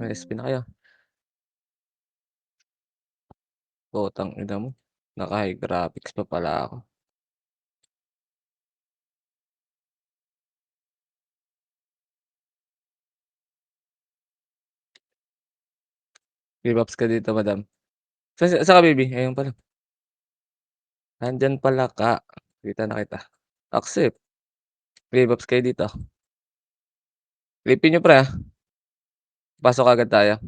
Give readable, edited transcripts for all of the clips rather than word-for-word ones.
May SP na kayo. Putang ina mo, naka-high graphics pa pala ako. Give ups ka dito madam. Saan ka baby? Ayun pala. Nandiyan pala ka. Kita na kita. Accept. Give ups kayo dito. Alipin niyo pre, pasok agad tayo.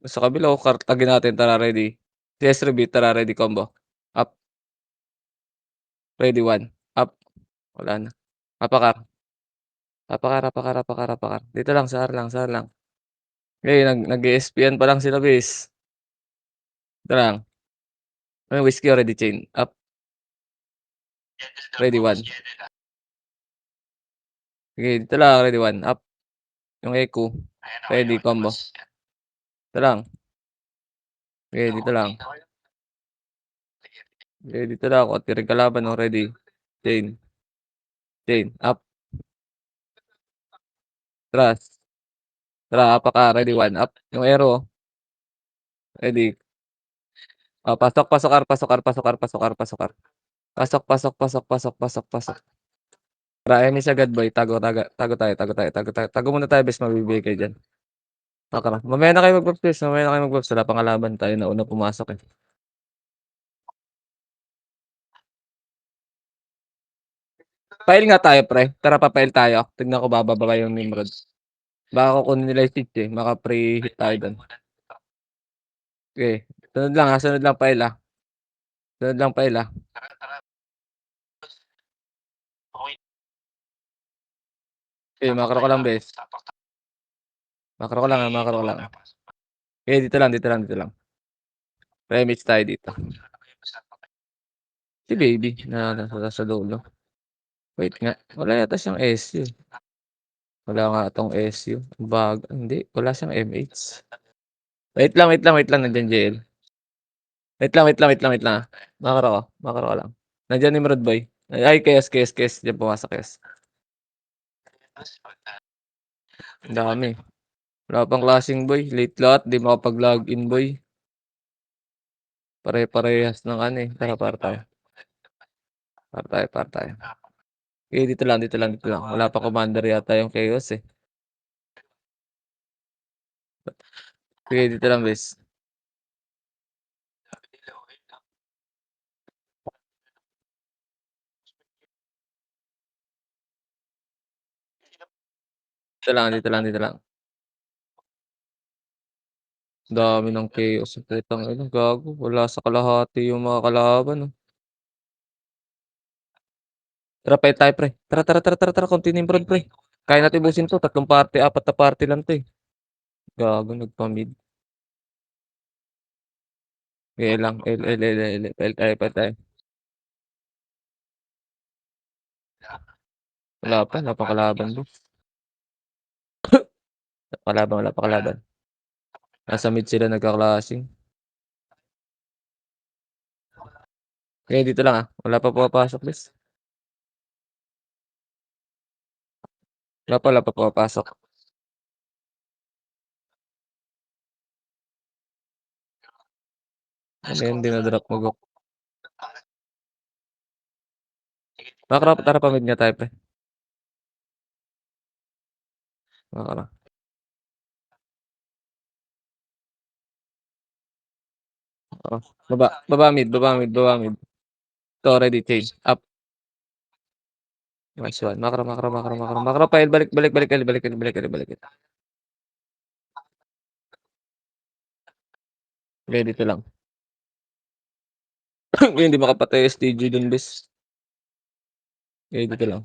Sa kabila o kartagin natin, tara ready. CS repeat, tara ready combo. Up, ready 1, up. Wala na. Apakar, apakar. Dito lang, sahar lang. Ngayon nag-e-SPN pa lang sila bes. Dito lang. May whiskey already chain. Up, ready 1. Sige, dito lang, ready 1. Up. Yung echo. Ready combo. Dito lang. Sige, dito lang. Sige, dito lang. Konti ring kalaban, oh, ready. Chain. Chain. Up. Trust. Tara, apaka, ready 1. Up. Yung arrow. Ready. Oh, pasok. Pasok. Tara, enemies agad boy. Tago muna tayo bes, mabibigay kayo diyan. Tara, mamaya na kayo mag-buffs bes, mamaya na kayo mag-buffs. Wala pang kalaban, tayo na una pumasok, eh. File nga tayo pre, tara pa-file tayo. Tignan ko bababa ba yung Nimrod. Baka kukunin nila yung siege, eh, maka-pre-hit tayo dun. Okey, sunod lang file, sunod lang file, Okey, macro ko lang bes, macro ko lang. Okey, dito lang. Remix tayo dito. Si baby na nasa dulo. Wait nga, wala yata siyang SU. Wala nga 'tong SU, hindi, wala siyang MH. Wait lang, nandiyan JL. Wait lang, macro ko lang. Nandiyan Nimrod boy. Ay, Chaos, diyan pumasok Chaos. Ang dami. Wala pang klaseng boy, late lahat, 'di makapag-login boy. Pare-parehas ng ano, eh, tara para tayo. Okey, dito lang. Wala pa commander yata yung Chaos, eh. Sige, dito lang bes. Dito lang. Dami ng Chaos, putang ina, gago wala sa kalahati yung mga kalaban, oh. Tara fight tayo pre, tara konti na improve pre. Kaya natin ubusin 'to, 3 party, 4 na party lang 'to, eh. Gago nagpa-mid. Sige lang, fight tayo. Wala pang kalaban bro. Wala pa kalaban. Nasa mid sila nagka-clashing. Okey, dito lang, wala pa pumapasok bes. Wala pa pumapasok. Ano yun, dino-drop mo go. Tara pa-mid nga tayo pre, makara. Oo, baba mid. Ito ready change, up. Nice one, macro file, balik. Okey, dito lang. Hindi makapatay STG dun bes. Okey, dito lang.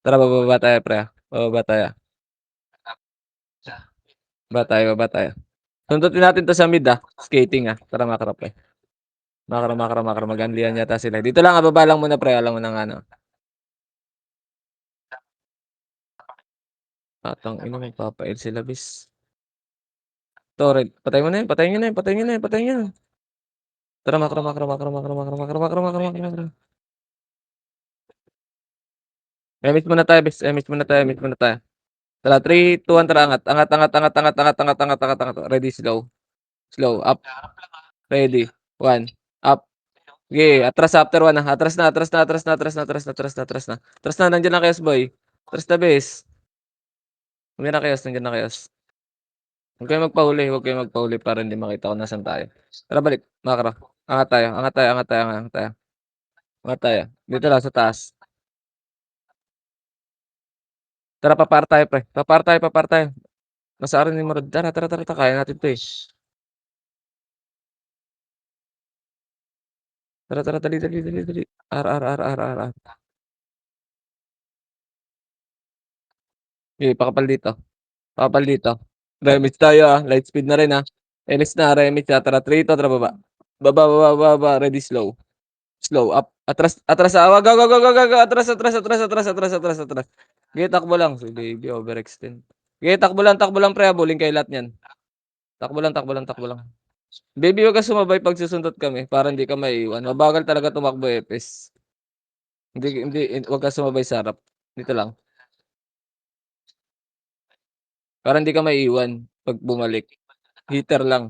Tara bababa tayo pre, bababa tayo. Baba tayo. Sundutin natin 'to sa mid, skating, tara macro pre. Mag-unlian yata sila. Dito lang, baba lang muna pre, alam mo ng ano. Tang-ina magpapa-L sila bes. Torrent, patay mo na yun, patayin niyo na. Tara macro. MH muna tayo bes, MH muna tayo, MH muna tayo. Tara 3, 2, 1 tara angat, angat, angat, angat, angat, angat, angat, angat, angat, angat, ready slow, slow, up, ready, 1, up, sige atras after 1 atras na, atras na, atras na, atras na, atras na, atras na, atras na, atras na nandiyan na chaos boy, atras na bes, nandiyan na chaos, nandiyan na chaos. Huwag kayong magpahuli para hindi makita kung nasaan tayo. Tara balik, Makro, angat tayo, angat tayo, angat tayo, angat tayo, angat tayo, dito lang sa taas. Tara papar tayo pre, papar tayo, papar tayo. Nasa arin ni Marod, tara, tara, tara, kaya natin 'to, eh. Tara, tara, dali, dali, dali, dali. R. Sige, pakapal dito, pakapal dito. Remix tayo, light speed na rin, Enix na, remix, tara 3 to, tara baba. Baba, baba, baba, baba, ready slow, slow up, atras, atras, wag, wag, wag, wag, wag, atras, atras, atras, atras, atras, atras, atras. Sige takbo lang, si baby overextend. Sige takbo lang pre, habulin kayo lahat niyan. Takbo lang, takbo lang, takbo lang. Baby wag kang sumabay pag susundot kami para hindi ka maiiwan, mabagal talaga tumakbo Epes. Hindi, wag kang sumabay sa harap, dito lang. Para hindi ka maiiwan 'pag bumalik. Heater lang,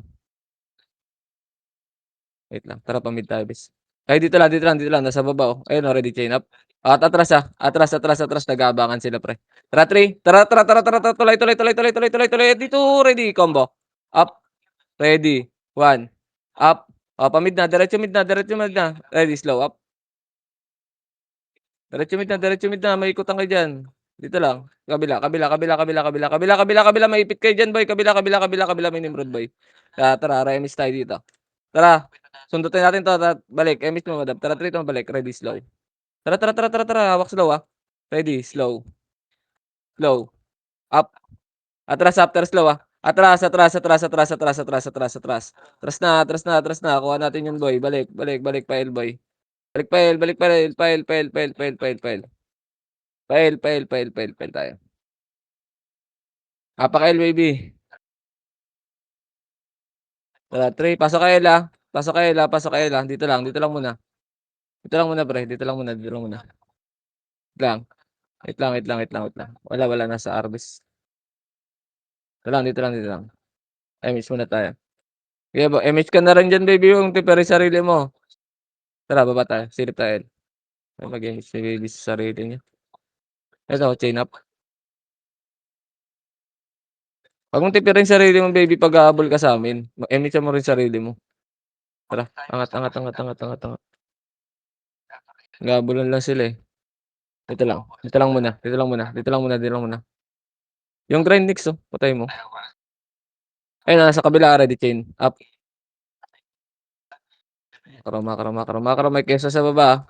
wait lang, tara pa-mid tayo bes. Ay dito lang nasa baba, ayun ready chain up. At atras, atras, atras, atras nag-aabangan sila pre. Tara 3, tara, tara, tara, tara, tara, tuloy, tuloy, tuloy, tuloy, tuloy, tuloy, tuloy, dito ready combo. Up, ready, 1, up, pa-mid na, diretso mid na, diretso mid na, ready slow up. Diretso mid na, maikutan kayo diyan. Dito lang, kabila, kabila, kabila, kabila, kabila, kabila, kabila, kabila, maipit kayo diyan boy, kabila, kabila, kabila, kabila, may Nimrod boy. Tara, remis tayo dito. Tara, sundutin natin 'to, balik, emis mo madam, tara rito balik, ready slow. Tara, tara, tara, tara, tara, hawak slow, ready slow, slow, up, atras after slow, atras, atras, atras, atras, atras, atras, atras, atras. Atras na, atras na, atras na, kuha natin 'yun boy, balik, balik, balik, pael boy. Balik pael, pael, pael, pael, pael, pael, pael. Pael, pael, pael, pael, pael tayo. Pael baby. Tara 3, pasok ka Ella, pasok ka Ella, pasok ka Ella, dito lang muna. Dito lang muna pre, dito lang muna, dito lang muna. Wait lang, wait lang, wait lang, wait lang, wait lang. Wala, nasa Arbis. Dito lang. MH muna tayo. Sige MH ka na rin diyan baby, yung prepare sarili mo. Tara baba tayo, silip tayo. Ay mag-MH si baby sa sarili niya. Eto chain up. Wag mong tipirin sarili mo baby pag hahabol ka sa'min. MH mo rin sarili mo. Tara, angat, angat, angat, angat, angat, angat. Naghahabulan lang sila, eh. Dito lang muna, dito lang muna, dito lang muna, dito lang muna. Yung grind Nix, patay mo. Ayun nasa kabila ready chain up. Makro, may keso sa baba,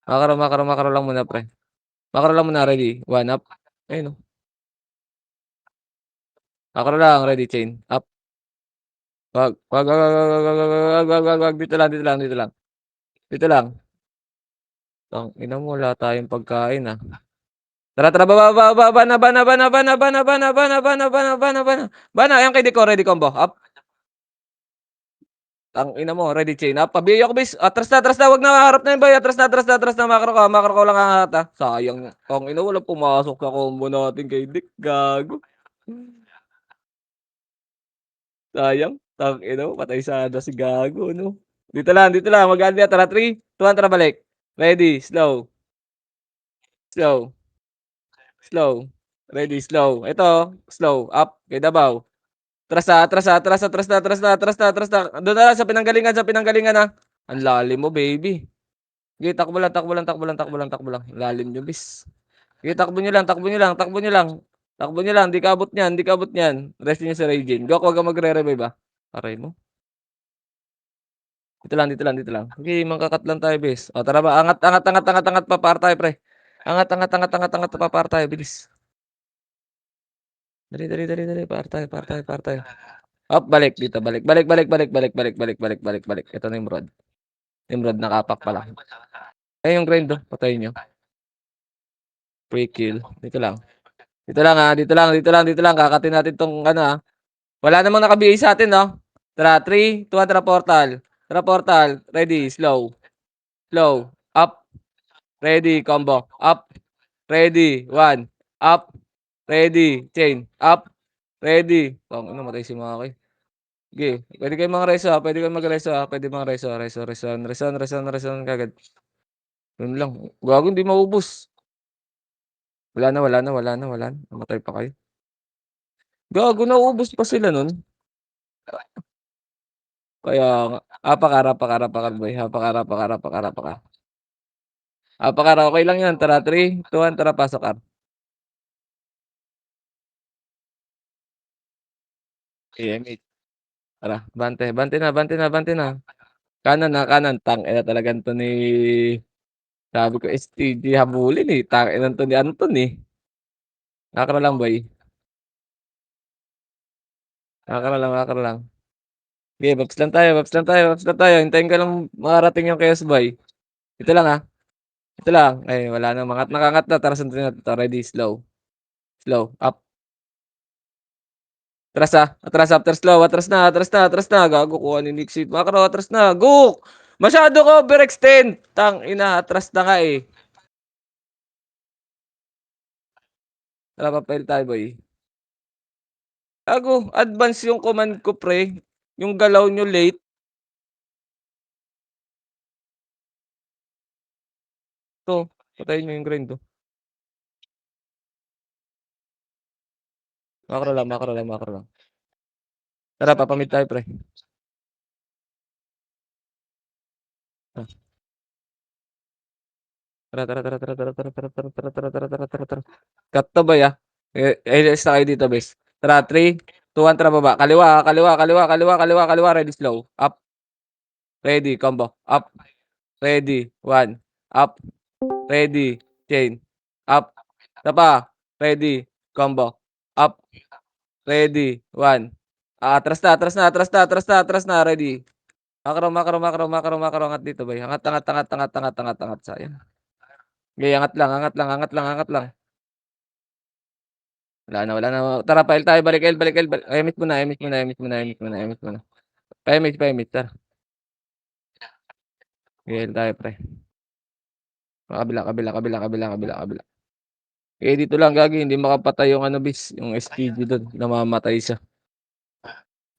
Makro lang muna pre. Makro lang muna ready, 1 up. Ayun, Makro lang ready chain up. Wag, dito lang, dito lang, dito lang. Dito lang. Tangina mo wala tayong pagkain, Tara, tara baba, bana, ayan kay Deco ready combo up. Tangina mo ready chain up, pabiyo ko bis, atras na, wag na harap na yun boy, atras na, makro ka lang angat, sayang tangina walang pumasok sa combo natin kay Dick, gago. Sayang, tangina mo patay sana si gago 'no. Dito lang magaan yan, tara 3, 2, 1 tara balik. Ready, slow, slow, slow, ready, slow. Ito, slow, up kay Dabao. Atras na. Dun na lang sa pinanggalingan, Ang lalim mo baby. Sige takbo lang, takbo lang, takbo lang, takbo lang, takbo lang. Lalim niyo bis. Sige takbo niyo lang, takbo niyo lang, takbo niyo lang. Takbo niyo lang, di ka abot niyan, di ka abot niyan. Rest niyo si Regine. Gok, wag kang magre-revive, Aray mo. Dito lang. Sige mangka-cut lang tayo bes. O tara ba, angat, angat, angat, angat, angat, papar tayo pre. Angat, angat, angat, angat, angat, papar tayo bilis. Dali, par tayo. Up, balik dito, balik. Ito na yung rod. Nimrod nakapak pala. Ayun yung grind, patayin niyo. Free kill. Dito lang, kakatin natin 'tong ano, Wala namang naka-BA sa'tin 'no. Tara 3, 2, 1 tara portal. Tara portal, ready, slow, up, ready, combo, up, ready, 1, up, ready, chain, up, ready. Tangina namatay si Maki. Sige, puwede kayong mga-reso, puwede kayong mag-reso, puwede mga-reso, reson kaagad. Yun lang, gago hindi maubos. Wala na, wala na, wala na, wala na, namatay pa kayo. Gago nauubos pa sila nun. Kaya nga, hapaka boy, hapaka. Okey lang yan, tara 3, 2, 1, tara pasok EMH. Tara, bante, bante na. Kanan, tangina talaga 'to ni sabi ko STG habulin, eh, tangina 'to ni Anton, eh. Makro lang boy, makro lang. Sige babs lang tayo, hintayin ko lang makarating yung Chaos Boy. Ito lang, ito lang. Ay wala na, angat na, tara sundin natin 'to, ready, slow, up, atras na, gago kuha ni Nixit, makro atras na, go! Masyado ka overextend, tangina atras na nga, eh. Tara papel tayo boy. Gago advance yung command ko pre, yung galaw niyo late. 'To, patayin niyo yung grind, oh. Makro lang. Tara papa-mid tayo pre. Ah, tara. Cut to boy, alis na kayo dito bes. Tara 3, 2, 1 tara baba. Kaliwa, ready slow. Up, ready combo. Up, ready 1, up, ready chain. Up, tapa, ready combo. Up, ready 1. Atras na, ready. Makro, angat dito boy. Angat, sayang. Sige angat lang. Wala na. Tara file tayo, balik L, emit muna. Pa-emit tara. Sige L tayo pre. Kabila. Eh, dito lang gagi hindi makapatay yung ano bis, yung SPG dun, namamatay siya.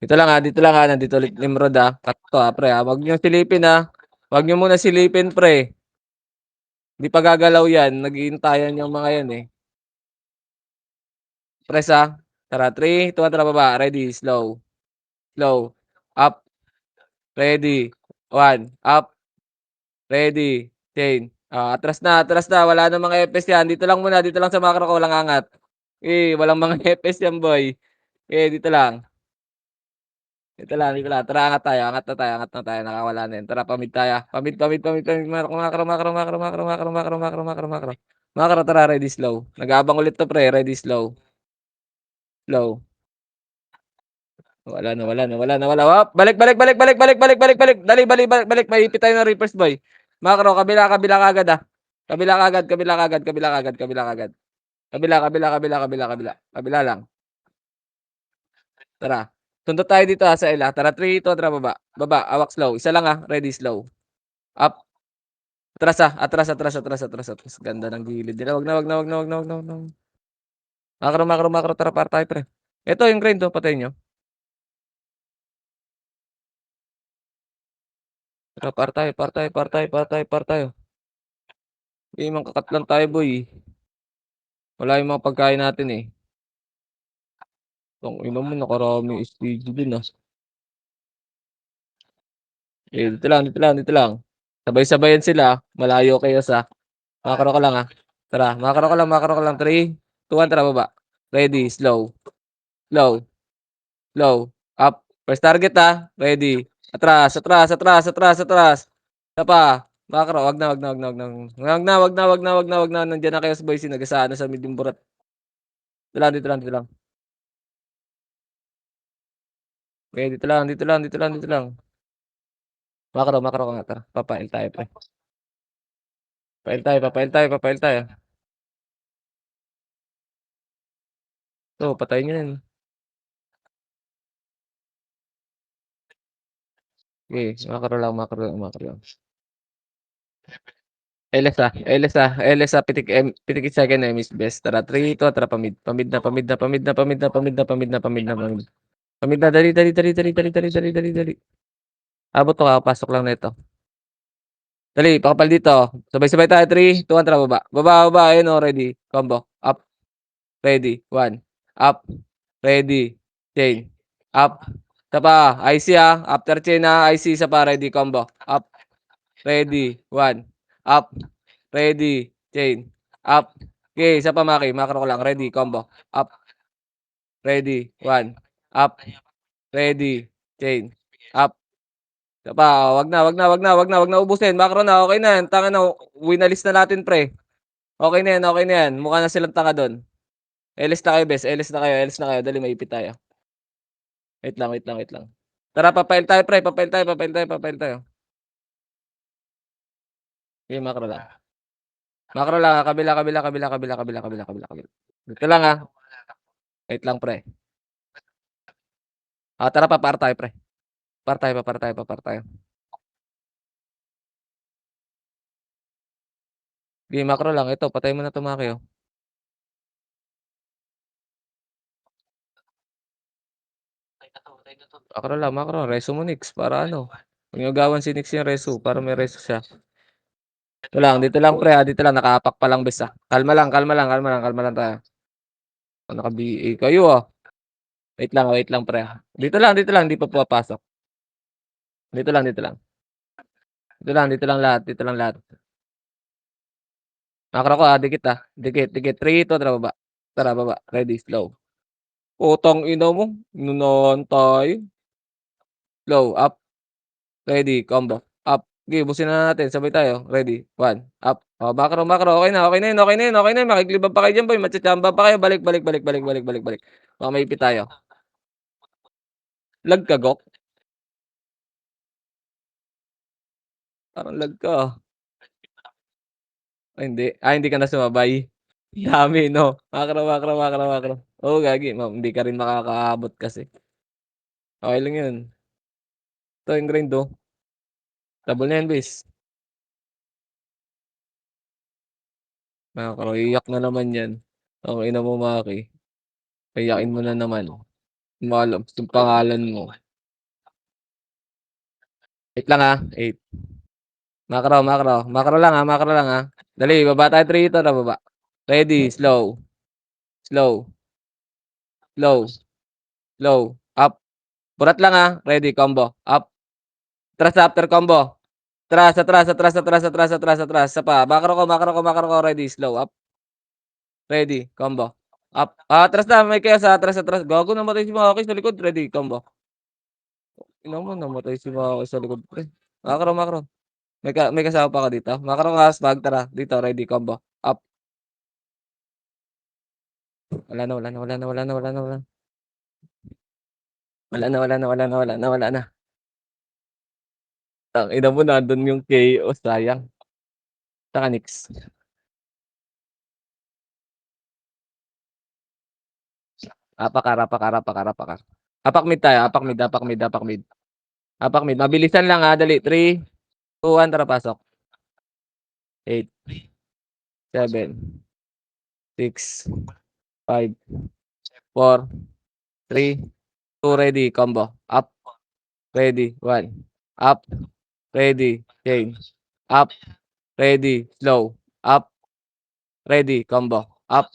Dito lang, nandito ulit Nimrod, cut to, pre, wag niyong silipin, wag niyo muna silipin pre, hindi pa gagalaw yan, nag-iintayan yung mga yan, eh. Press, tara 3, 2, 1 tara baba, ready, slow, up, ready, 1, up, ready, chain. Atras na, wala ng mga epes yan, dito lang sa macro ko, walang angat. Walang mga epes yan boy. Dito lang, tara angat na tayo, nakawala na yun. Tara pamid tayo, macro. Macro tara, ready slow. Nag-aabang ulit 'to pre, ready slow. Wala. Balik. Dali, balik. Maipit tayo ng reverse boy. Macro, kabila kaagad, Kabila kaagad. Kabila lang. Tara. Suntot tayo dito, sa L, Tara 3, 2, tara baba. Awak slow. Isa lang, ready slow. Up. Atras. Ganda ng gilid nila. Wag na. Macro. Tara par tayo pre. Ito yung grind, patayin niyo. Tara par tayo. Mangka-cut lang tayo boy, eh. Wala yung mga pagkain natin, eh. Tangina mo nakaraming STG dun, Dito lang. Sabay-sabayan sila, malayo kayo sa macro ko lang, Tara, macro ko lang 3, 2, 1 tara baba. Ready, slow, up. First target, ready. Atras. Isa macro, wag na. Nandiyan na kayo sa boys, nag-aasa na sa mid yung burat. Dito lang. Okey, dito lang. Macro ka nga, tara. Papail tayo pre. Papail tayo. 'To, patayin niyo na 'yan. Sige, macro lang. pitik second emis best. Tara 3, 2 tara pamid. Pamid na, pamid na, pamid na, pamid na, pamid na, pamid na, pamid na, pamid. Pamid na, dali, dali, dali, dali, dali, dali, dali, dali, dali. Abot 'to kakapasok lang nito. Dali, pakapal dito. Sabay-sabay tayo 3, 2, 1 tara baba. Baba, baba, ayun oh, ready, combo, up, ready, 1, up, ready, chain, up. Isa pa, IC, after chain, IC isa pa, ready, combo, up, ready, 1, up, ready, chain, up. Okey, isa pa Maki, macro ko lang, ready, combo, up, ready, 1, up, ready, chain, up. Isa pa, wag na, wag na, wag na, wag na, wag na ubusin, macro na, okey na yan, tanga na winalis na natin pre. Okey na yan, okey na yan, mukha na silang tanga dun. LS na kayo bes, LS na kayo, LS na kayo, dali maipit tayo. Wait lang, wait lang, wait lang. Tara papail tayo pre, papail tayo, papail tayo, papail tayo. Sige macro lang. Macro lang, kabila, kabila, kabila, kabila, kabila, kabila, kabila, kabila. Dito lang, wait lang pre. Tara pa-par tayo pre. Par tayo, pa-par tayo, pa-par tayo. Sige macro lang, ito patayin mo na 'to Maki, oh. Macro lang, macro, reso mo Nix para ano, 'wag niyo agawan si Nix yung reso para may reso siya. Dito lang pre, dito lang nakaapak pa lang bes, Kalma lang, kalma lang, kalma lang, kalma lang tayo. Naka-BA kayo, wait lang pre, dito lang, hindi pa pumapasok. Dito lang, dito lang. Dito lang lahat, dito lang lahat. Macro ko, dikit, dikit, dikit, 3, 2 tara baba. Tara baba, ready, slow. Putang ina mo, inunahan tayo. Slow, up, ready, combo, up. Sige ubusin na natin, sabay tayo, ready, 1, up. Macro, macro, okey na, okey na yun, okey na yun, okey na yun, makiklibang pa kayo diyan boy, matcha-chamba pa kayo, balik, balik, balik, balik, balik, balik, balik. Baka maipit tayo. Lag ka Gok? Parang lag ka, hindi, hindi ka na sumabay. Dami 'no, macro, macro, macro, macro. Oo gagi hindi ka rin makakaabot kasi. Okey lang yun. Ito yung grind, double na yan bes. Macro, iyak na naman yan. Tangina mo Maki, iyakin mo na naman. Lumalabas yung pangalan mo. Wait lang, 8. Macro, macro, macro lang, macro lang, Dali baba tayo 3 dito na baba. Ready, slow, slow, slow, slow, up. Burat lang, ready, combo, up. Atras after combo. Atras, atras, atras, atras, atras, atras, atras. Isa pa, macro ko, macro ko, macro ko, ready, slow, up. Ready, combo, up. Atras na, may chaos, atras, atras. Gago namatay si Maki sa likod, ready, combo. Ina mo namatay si Maki sa likod pre. Macro, macro. May kasama pa ako dito. Macro hashtag tara dito ready combo. Up. Wala na, wala na, wala na, wala na, wala na, wala na. Wala na, wala na, wala na, wala na, wala na. Tangina mo nandun yung KO sayang. Saka Nix. Apakar, apakar, apakar, apakar. Apak mid tayo, apak mid, apak mid, apak mid. Apak mid. Mabilisan lang dali. 3, 2, 1 tara pasok. 8, 7, 6, 5, 4, 3, 2 ready combo. Up. Ready, 1. Up, ready, change. Up, ready, slow. Up, ready, combo. Up,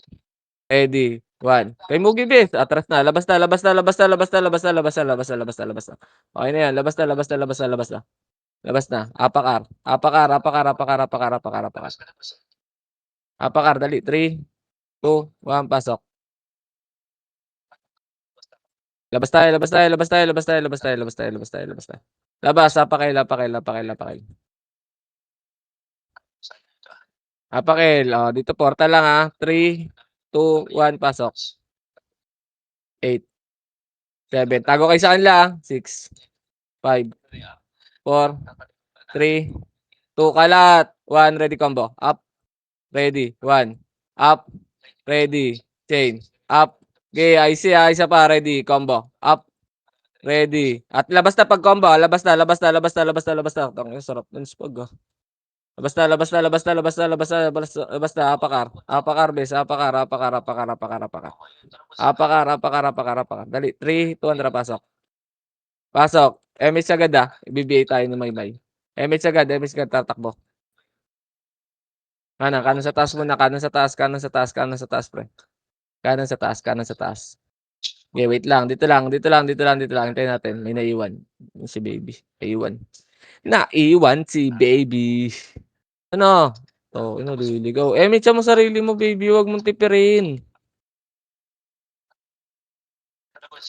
ready, 1. Kay Mugi Bis, atras na. Labas na, labas na, labas na, labas na, labas na, labas na, labas na, labas na, labas na. Okey na yan, labas na, labas na, labas na, labas na. Labas na. Apakar, apakar, apakar, apakar, apakar, apakar, apakar. Apakar, dali. 3, 2, 1, pasok. Labas tayo, labas tayo, labas tayo, labas tayo, labas tayo, labas tayo, labas tayo, labas tayo. Labas, apakil, apakil, apakil, apakil. Apakil, dito portal lang, 3, 2, 1, pasok. 8, 7, tago kayo sa kanila, 6, 5, 4, 3, 2, kalat, 1, ready combo. Up, ready, 1, up, ready, chain, up. Okay, IC, isa pa, ready, combo. Up, ready. At labas na pag combo, labas na, labas na, labas na, labas na, labas na. Tangina sarap ng spag, Labas na, labas na, labas na, labas na, labas na, labas na, apakar, apakar bes, apakar, apakar, apakar, apakar, apakar. Apakar, apakar, apakar, apakar. Dali, 3, 2, pasok. Pasok. MH agad, BBA tayo ng Maymay. MH agad tatakbo. Kanan sa taas muna, kanan sa taas, kanan sa taas, kanan sa taas pre. Kanan sa taas, kanan sa taas. Okay, wait lang, dito lang, dito lang, dito lang, dito lang. Hintayin natin, may naiwan. Si baby, naiwan. Naiwan si baby. Ano? Oh, naliligaw. Meetsa mo sarili mo baby, wag mong tipirin.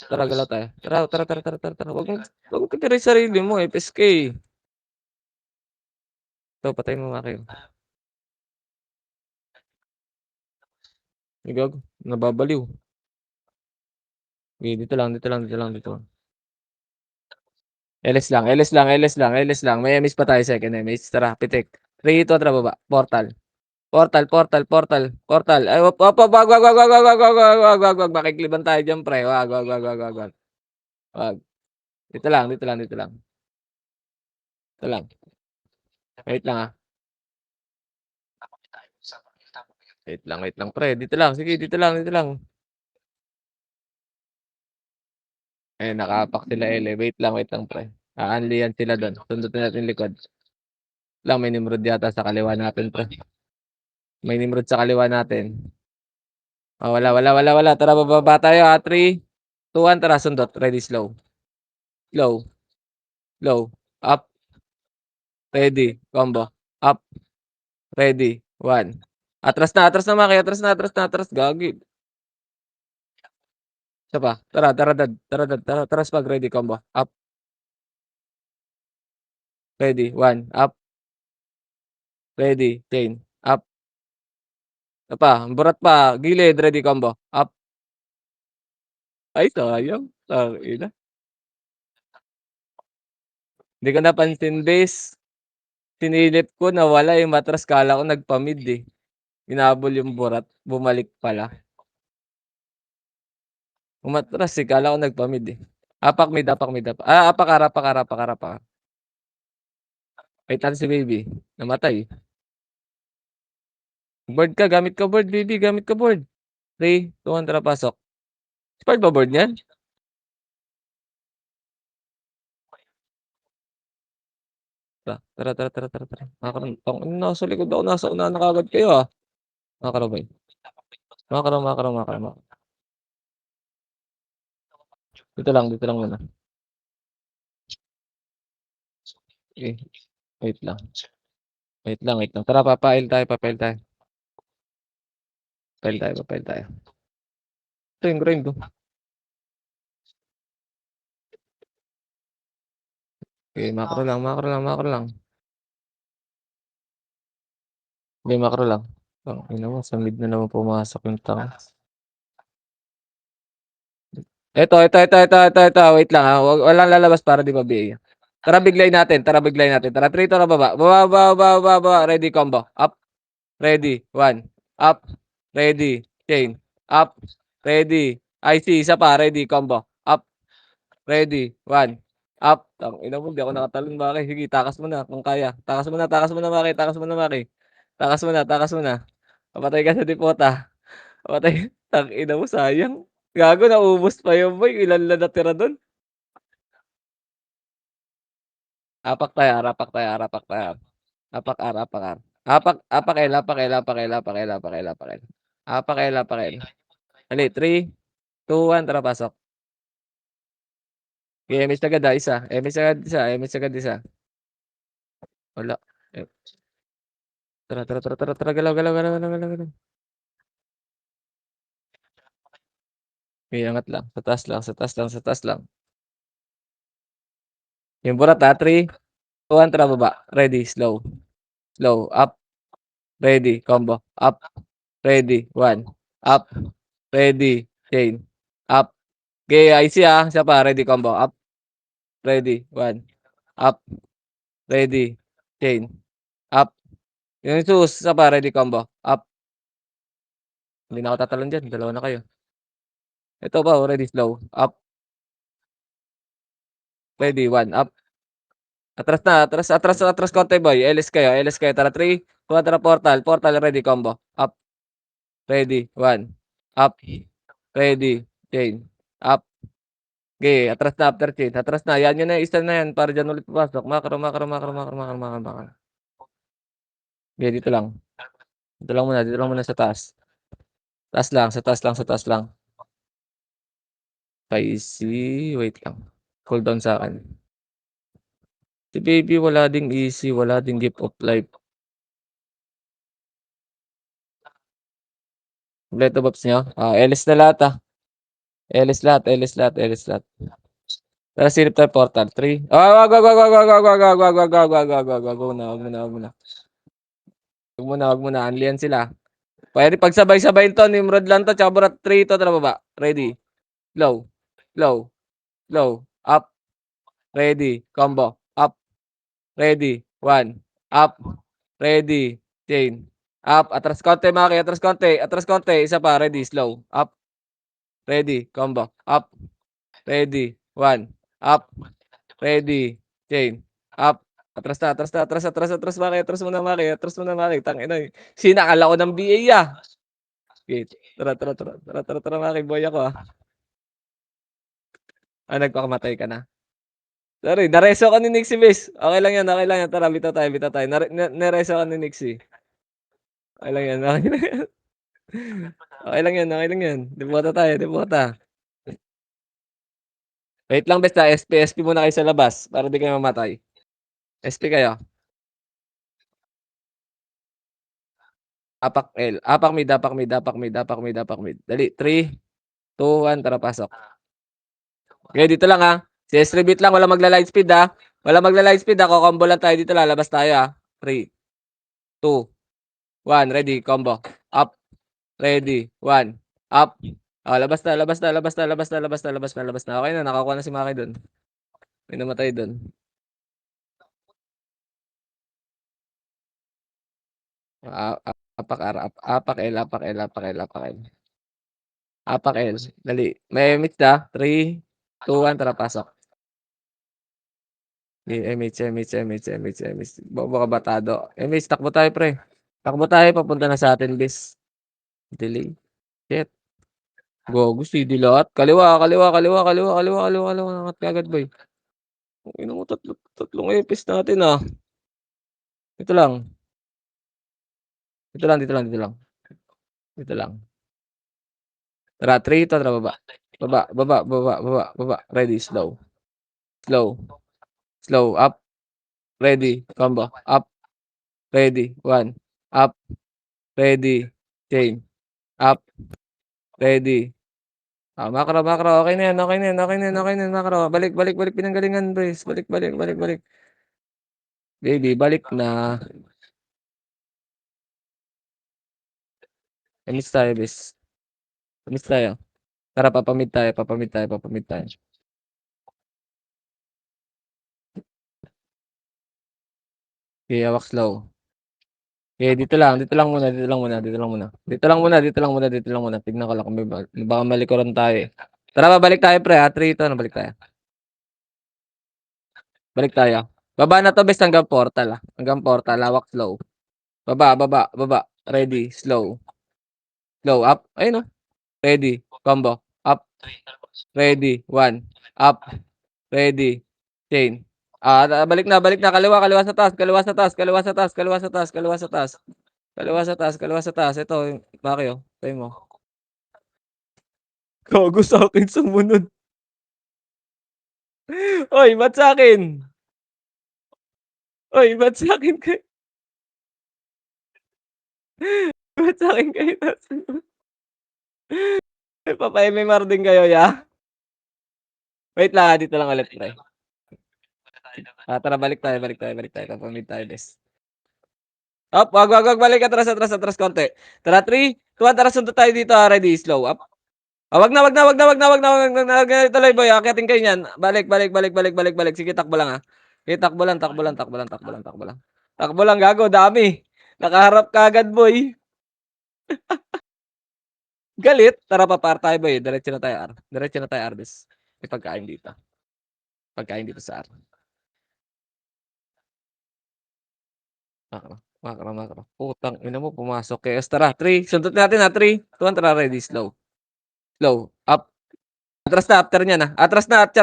Tara galaw tayo. Tara, tara, tara, tara, tara, tara. Wag mong tipirin sarili mo, FSK. Ito, patayin mo nga kayo. Ay gago, nababaliw. Okay, dito lang, dito lang, dito lang, dito. LS lang, LS lang, LS lang, LS lang. May MS pa tayo second MS. Tara, pitik. 3, 2, tara baba. Portal. Portal, portal, portal, portal. Ay, wag, wag, wag, wag, wag, wag, wag, wag, wag, wag, wag, wag, wag, makikliban tayo diyan, pre. Wag, wag, wag, wag, wag, wag. Wag. Dito lang, dito lang, dito lang. Dito lang. Wait lang, wait lang, pre. Dito lang, sige, dito lang, dito lang. Ayun, nakaapak sila Ele. Wait lang, pre. Aanlian sila doon. Sundutin natin likod. Lang, may Nimrod yata sa kaliwa natin, pre. May Nimrod sa kaliwa natin. Oh, wala, wala, wala, wala. Tara, bababa tayo, 3, 2, 1, tara, sundot. Ready, slow. Slow, slow. Up, ready, combo. Up, ready, 1. Atras na, Maki. Atras na, atras na, atras. Gagi. Isa pa. Tara, tara, dad. Tara, dad. Tara, tara, spag. Ready, combo. Up, ready, 1. Up, ready, chain. Up. Isa pa. Burat pa. Gilid, ready, combo. Up. Ay, sayang. Tangina. Hindi ko napansin, base. Sinilip ko, nawala yung matras. Kala ko nagpa-mid eh. Hinabol yung burat. Bumalik pala. Umatras eh. Kala ko nagpa-mid eh. Apak mid, apak mid, apak. Apakar, apakar, apakar, apakar. Kaitan si baby. Namatay. Board ka, gamit ka board, baby. Gamit ka board. 3, 2, 1, tara, pasok. Expired ba board niyan? Tara, tara, tara, tara, tara. Nakakaroon. Nasa likod ako. Nasa unahan na kaagad kayo Makakaroon. Makakaroon, makakaroon, makakaroon. Dito lang muna. Okay. Wait lang. Wait lang, wait lang. Tara, papail tayo, papail tayo. Papail tayo, papail tayo. Ito yung grind ko. Okay, macro lang, macro lang, macro lang. Okay, macro lang. Ina mo, sa mid na naman pumasok yung tanga. Ito. Wait lang walang lalabas para di ba-BA. Tara, biglay natin. Tara, biglay natin. Tara, 3 tara, baba. Baba, baba, baba, baba. Ready, combo. Up. Ready. 1. Up. Ready. Chain. Up. Ready. IC. Isa pa. Ready, combo. Up. Ready. 1. Up. Tangina mo, di ako nakatalon, Maki. Sige, takas mo na kung kaya. Takas mo na, Maki. Takas mo na, Maki. Takas mo na, takas mo na. Papatay ka sa dipota. Papatay. Tangina mo, sayang. Gago, naubos pa yun, boy. Ilan lang natira dun? Apak tayo, arapak tayo, arapak tayo. Apak R, apak R. Apak L, apak L, apak L, apak L, apak L, apak L. Apak L, apak L. Dali, 3, 2, 1, tara, pasok. Okay, MS agad isa. MS agad isa, MS agad isa. Wala. Eh, tara, tara, tara, tara, tara, galaw, galaw, galaw, galaw, galaw, galaw. Okay, angat lang. Sa taas lang, sa taas lang, sa taas lang. Yung burat 3, 2, 1, tara, baba. Ready, slow. Slow, up. Ready, combo. Up. Ready, 1. Up. Ready, chain. Up. Okay, IC isa pa, ready, combo. Up. Ready, 1. Up. Ready, chain. Up. Yung sus, isa pa, ready, combo. Up. Hindi na ako tatalon diyan, dalawa na kayo. Ito pa, ready, slow. Up. Ready, 1. Up. Atras konti boy, LS kayo, tara 3, 2, tara portal ready combo, up, ready, 1, up, ready, chain, up, okey atras na after chain, atras na, yan na isa na yan para diyan ulit papasok, macro. Okey dito lang muna sa taas. Sa taas lang. Spicy, wait lang, cooldown sa'kin. Si baby wala ding easy, wala ding gift of life. Kumpleto buffs niyo? LS na lahat, LS lahat. Tara silip tayo portal, 3 wag muna. Wag muna, only yan sila. Puwede pagsabay-sabayin 'to, Nimrod lang 'to, tsaka Borat 3 'to, tara baba, ready, slow, slow, slow, up, ready, combo, up, ready, 1, up, ready, chain, up, atras konti, isa pa, ready, slow, up, ready, combo, up, ready, 1, up, ready, chain, up, atras muna Maki, tangina, sinakal ako ng BA, Okey, tara Maki, boy ako, nagpakamatay ka na? Sorry, nareso ako ni Nixie bes, okey lang yan, tara bitaw tayo, nareso ako ni Nixie, okey lang yan, okey lang yan. Okey lang yan, debota. Wait lang bes, SP muna kayo sa labas para di kayo mamatay. SP kayo, apak mid. Dali 3, 2, 1 tara pasok. Okey dito lang, CS repeat lang, walang magla-lightspeed, walang magla-lightspeed, ko-combo lang tayo dito, lalabas tayo, 3, 2, 1 ready, combo, up, ready, 1, up, labas na. Okey na, nakakuha na si Maki dun, may namatay dun. Apak R, apak L. Apak L, dali. May MH 3, 2, 1 tara pasok. MH. Bobo ka batado. MH takbo tayo pre. Takbo tayo papunta na sa atin bis. Delay. Shit. Gago CD lahat. Kaliwa. Angat kaagad boy. Ina mo tatlong epis natin, Ito lang. Dito lang. Dito lang. Tara 3 ito, tara baba. Baba. Ready, slow, up, ready, combo, up, ready, 1, up, ready, chain, up, ready. Macro, okey na yan, macro. Balik, pinanggalingan boys, balik. Baby, balik na. Miss tayo bes, miss tayo. Tara papamid tayo. Okey, hawak slow. Okey, dito lang muna. Tignan ko lang kung may baka malikuran tayo, Tara babalik tayo pre, 3 ito, balik tayo. Balik tayo. Baba na 'to bes hanggang portal, hawak slow. Baba, ready, slow, up, ayun, ready, combo, up, ready, 1, up, ready, chain. Balik na, kaliwa sa taas, ito Maki, tayo mo. Gago sa'kin sumunod. Hoy, ba't sa'kin? Hoy, ba't sa'kin ba't sa'kin kayo nasunod? Nagpapa-MMR din kayo, Wait lang, dito lang ulit pre. Tara balik tayo, papamid tayo bes. Wag, balik atras konti. Tara 3, 2, 1 tara sunod tayo dito, ready, slow, up. Wag na ituloy boy, akyatin kayo niyan. Balik. Sige takbo lang, Sige takbo lang. Takbo lang gago, dami. Nakaharap kaagad boy. Galit, tara pa-par tayo boy, diretso na tayo R bes. May pagkain dito sa R. Makro, makro. Putang ina mo pumasok chaos, tara 3 sundutin natin, 3, 2, 1 tara ready, slow, slow, up, atras na after niyan, atras na, atras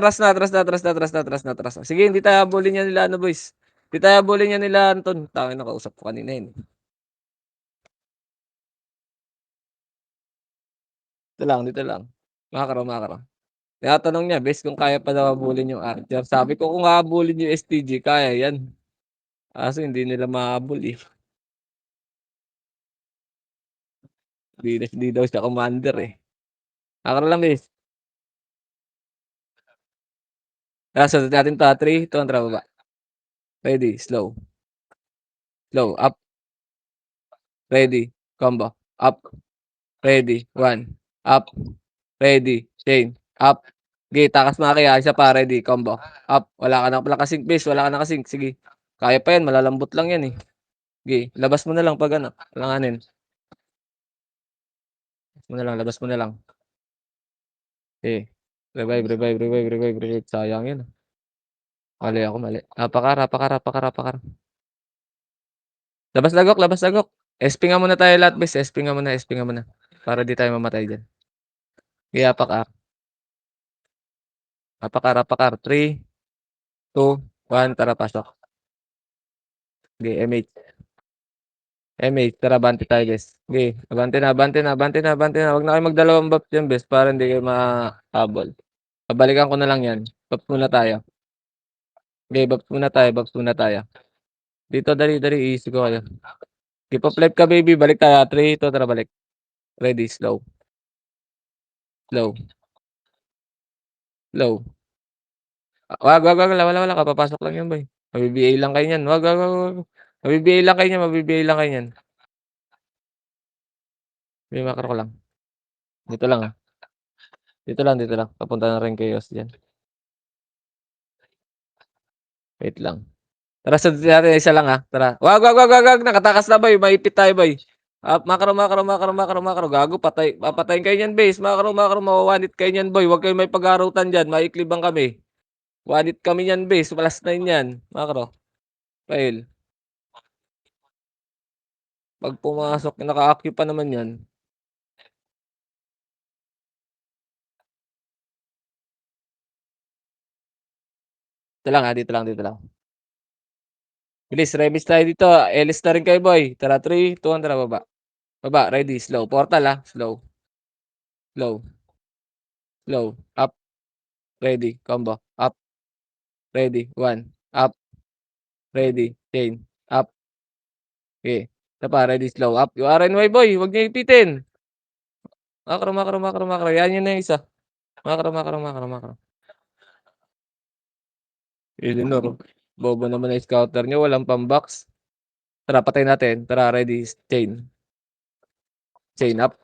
na. Sige hindi tayo habulin niyan nila ano boys, hindi tayo habulin niyan nila Anton, tangina kausap ko kanina yun, eh. Dito lang, makro. Tinatanong niya bes kung kaya pa daw habulin yung Archer, sabi ko kung hahabulin yung STG kaya yan, kaso hindi nila mahabol, eh. Hindi daw siya commander, eh. Makro lang bes, sundutin natin 'to, 3, 2, 1 tara baba, ready, slow, up, ready, combo, up, ready, 1, up, ready, chain, up, sige takas Maki, isa pa ready, combo, up, wala ka sync bes, wala ka naka-sync, sige, kaya pa yan malalambot lang yan, eh. Sige labas mo na lang 'pag ano, alanganin, labas mo na lang, sige, revive, sayang yun, mali, apakar. Labas lagok. SP nga muna tayo lahat bes, SP nga muna. Para di tayo mamatay diyan. Sige apakar, 3, 2, 1 tara pasok. Sige MH tara bante tayo bes. Sige abante na. Wag na kayong magdalawang buff diyan bes para hindi kayo mahabol. Babalikan ko na lang yan. Buff muna tayo. Sige buff muna tayo. Dito dali, easy ko kayo. Keep up life ka baby, balik tayo 3, 2 tara balik. Ready, slow, slow. Wag wala kapapasok lang yan boy. Mabi-BA lang kayo niyan, wag. Mabi-BA lang kayo niyan. May macro ko lang. Dito lang, dito lang. Papunta na rin chaos diyan. Wait lang. Tara sundutin natin isa lang, tara. Wag, nakatakas na boy, maipit tayo boy. Macro. Gago papatayin kayo niyan base. Macro, mawa-one hit kayo niyan boy. Wag kayong may pag-aarutan diyan, maiklibang kami. One hit kami niyan base, plus 9 yan. Macro, fail. 'Pag pumasok naka-active pa naman yan. Dito lang. Bilis, remis tayo dito, Elis na rin kayo boy. Tara 3, 2, 1 tara baba. Baba, ready, slow. Portal, slow, up, ready, combo, up, ready, 1, up, ready, chain, up, okey. Isa pa, ready, slow, up. Yung RNY boy, wag niyo ipitin. Macro. Yan yun na yung isa. Macro. Eleanor, bobo naman ang scouter niyo, walang pang-box. Tara patayin natin. Tara ready, chain up.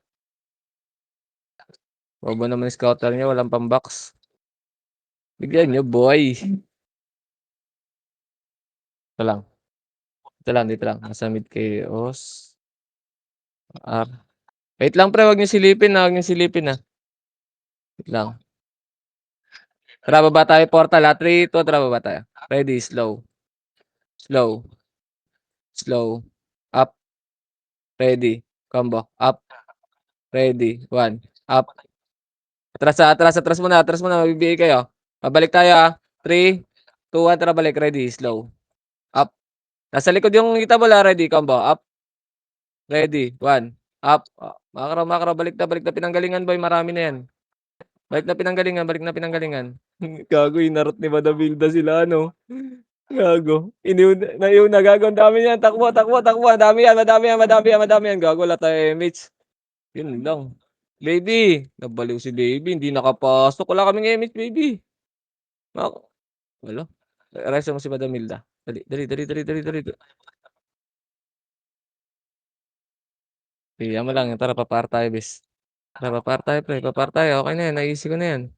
Bobo naman yung scouter niyo, walang pang-box. Bigyan niyo boy. Ito lang. Dito lang. Nasa mid chaos. R. Wait lang pre, wag niyo silipin, wag niyo silipin, Wait lang. Tara baba tayo portal, 3, 2 tara baba tayo. Ready, slow, up, ready, combo, up, ready, 1, up. Atras muna, magbibigay kayo. Babalik tayo, 3, 2, 1 tara balik, ready, slow, up. Nasa likod yung hitable, ready, combo, up, ready, 1, up. Macro, balik na pinanggalingan boy, marami na yan. Balik na pinanggalingan. Gago inarot ni Madamilda sila ano. Gago. Naiuna gago ang dami niyan. Takbo. Madami yan. Gago wala tayong MH. Yun lang. Baby. Nabaliw si baby. Hindi nakapasok. Wala kaming MH baby. Mak wala. Resa mo si Madamilda. Dali. Iyan mo lang. Tara papar tayo bes. Tara papar tayo pre. Papar tayo. Okay na yan. Naisip ko na yan.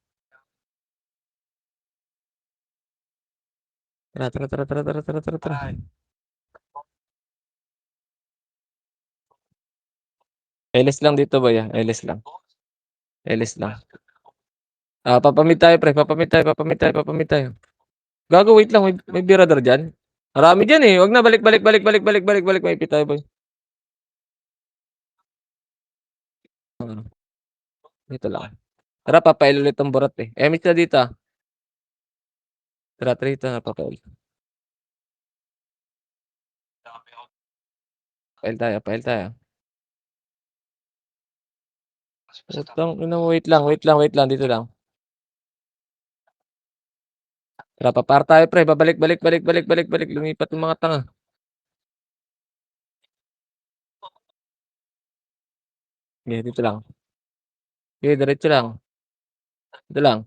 Tara. LS lang dito boy, LS lang. Papamid tayo pre, papamid tayo. Gago wait lang, may birador diyan? Marami diyan, eh, wag na balik, balik, balik, balik, balik, balik, balik, maipit tayo boy. Oo, dito lang. Tara papail ulit ang burat, eh. Emmett ka dito, ah. Tara dito na papail. Pail tayo. Putang ina mo, wait lang, wait lang, wait lang, dito lang. Tara pa-par tayo pre, babalik, balik, balik, balik, balik, balik, lumipat yung mga tanga. Sige dito lang. Sige diretso lang, dito lang.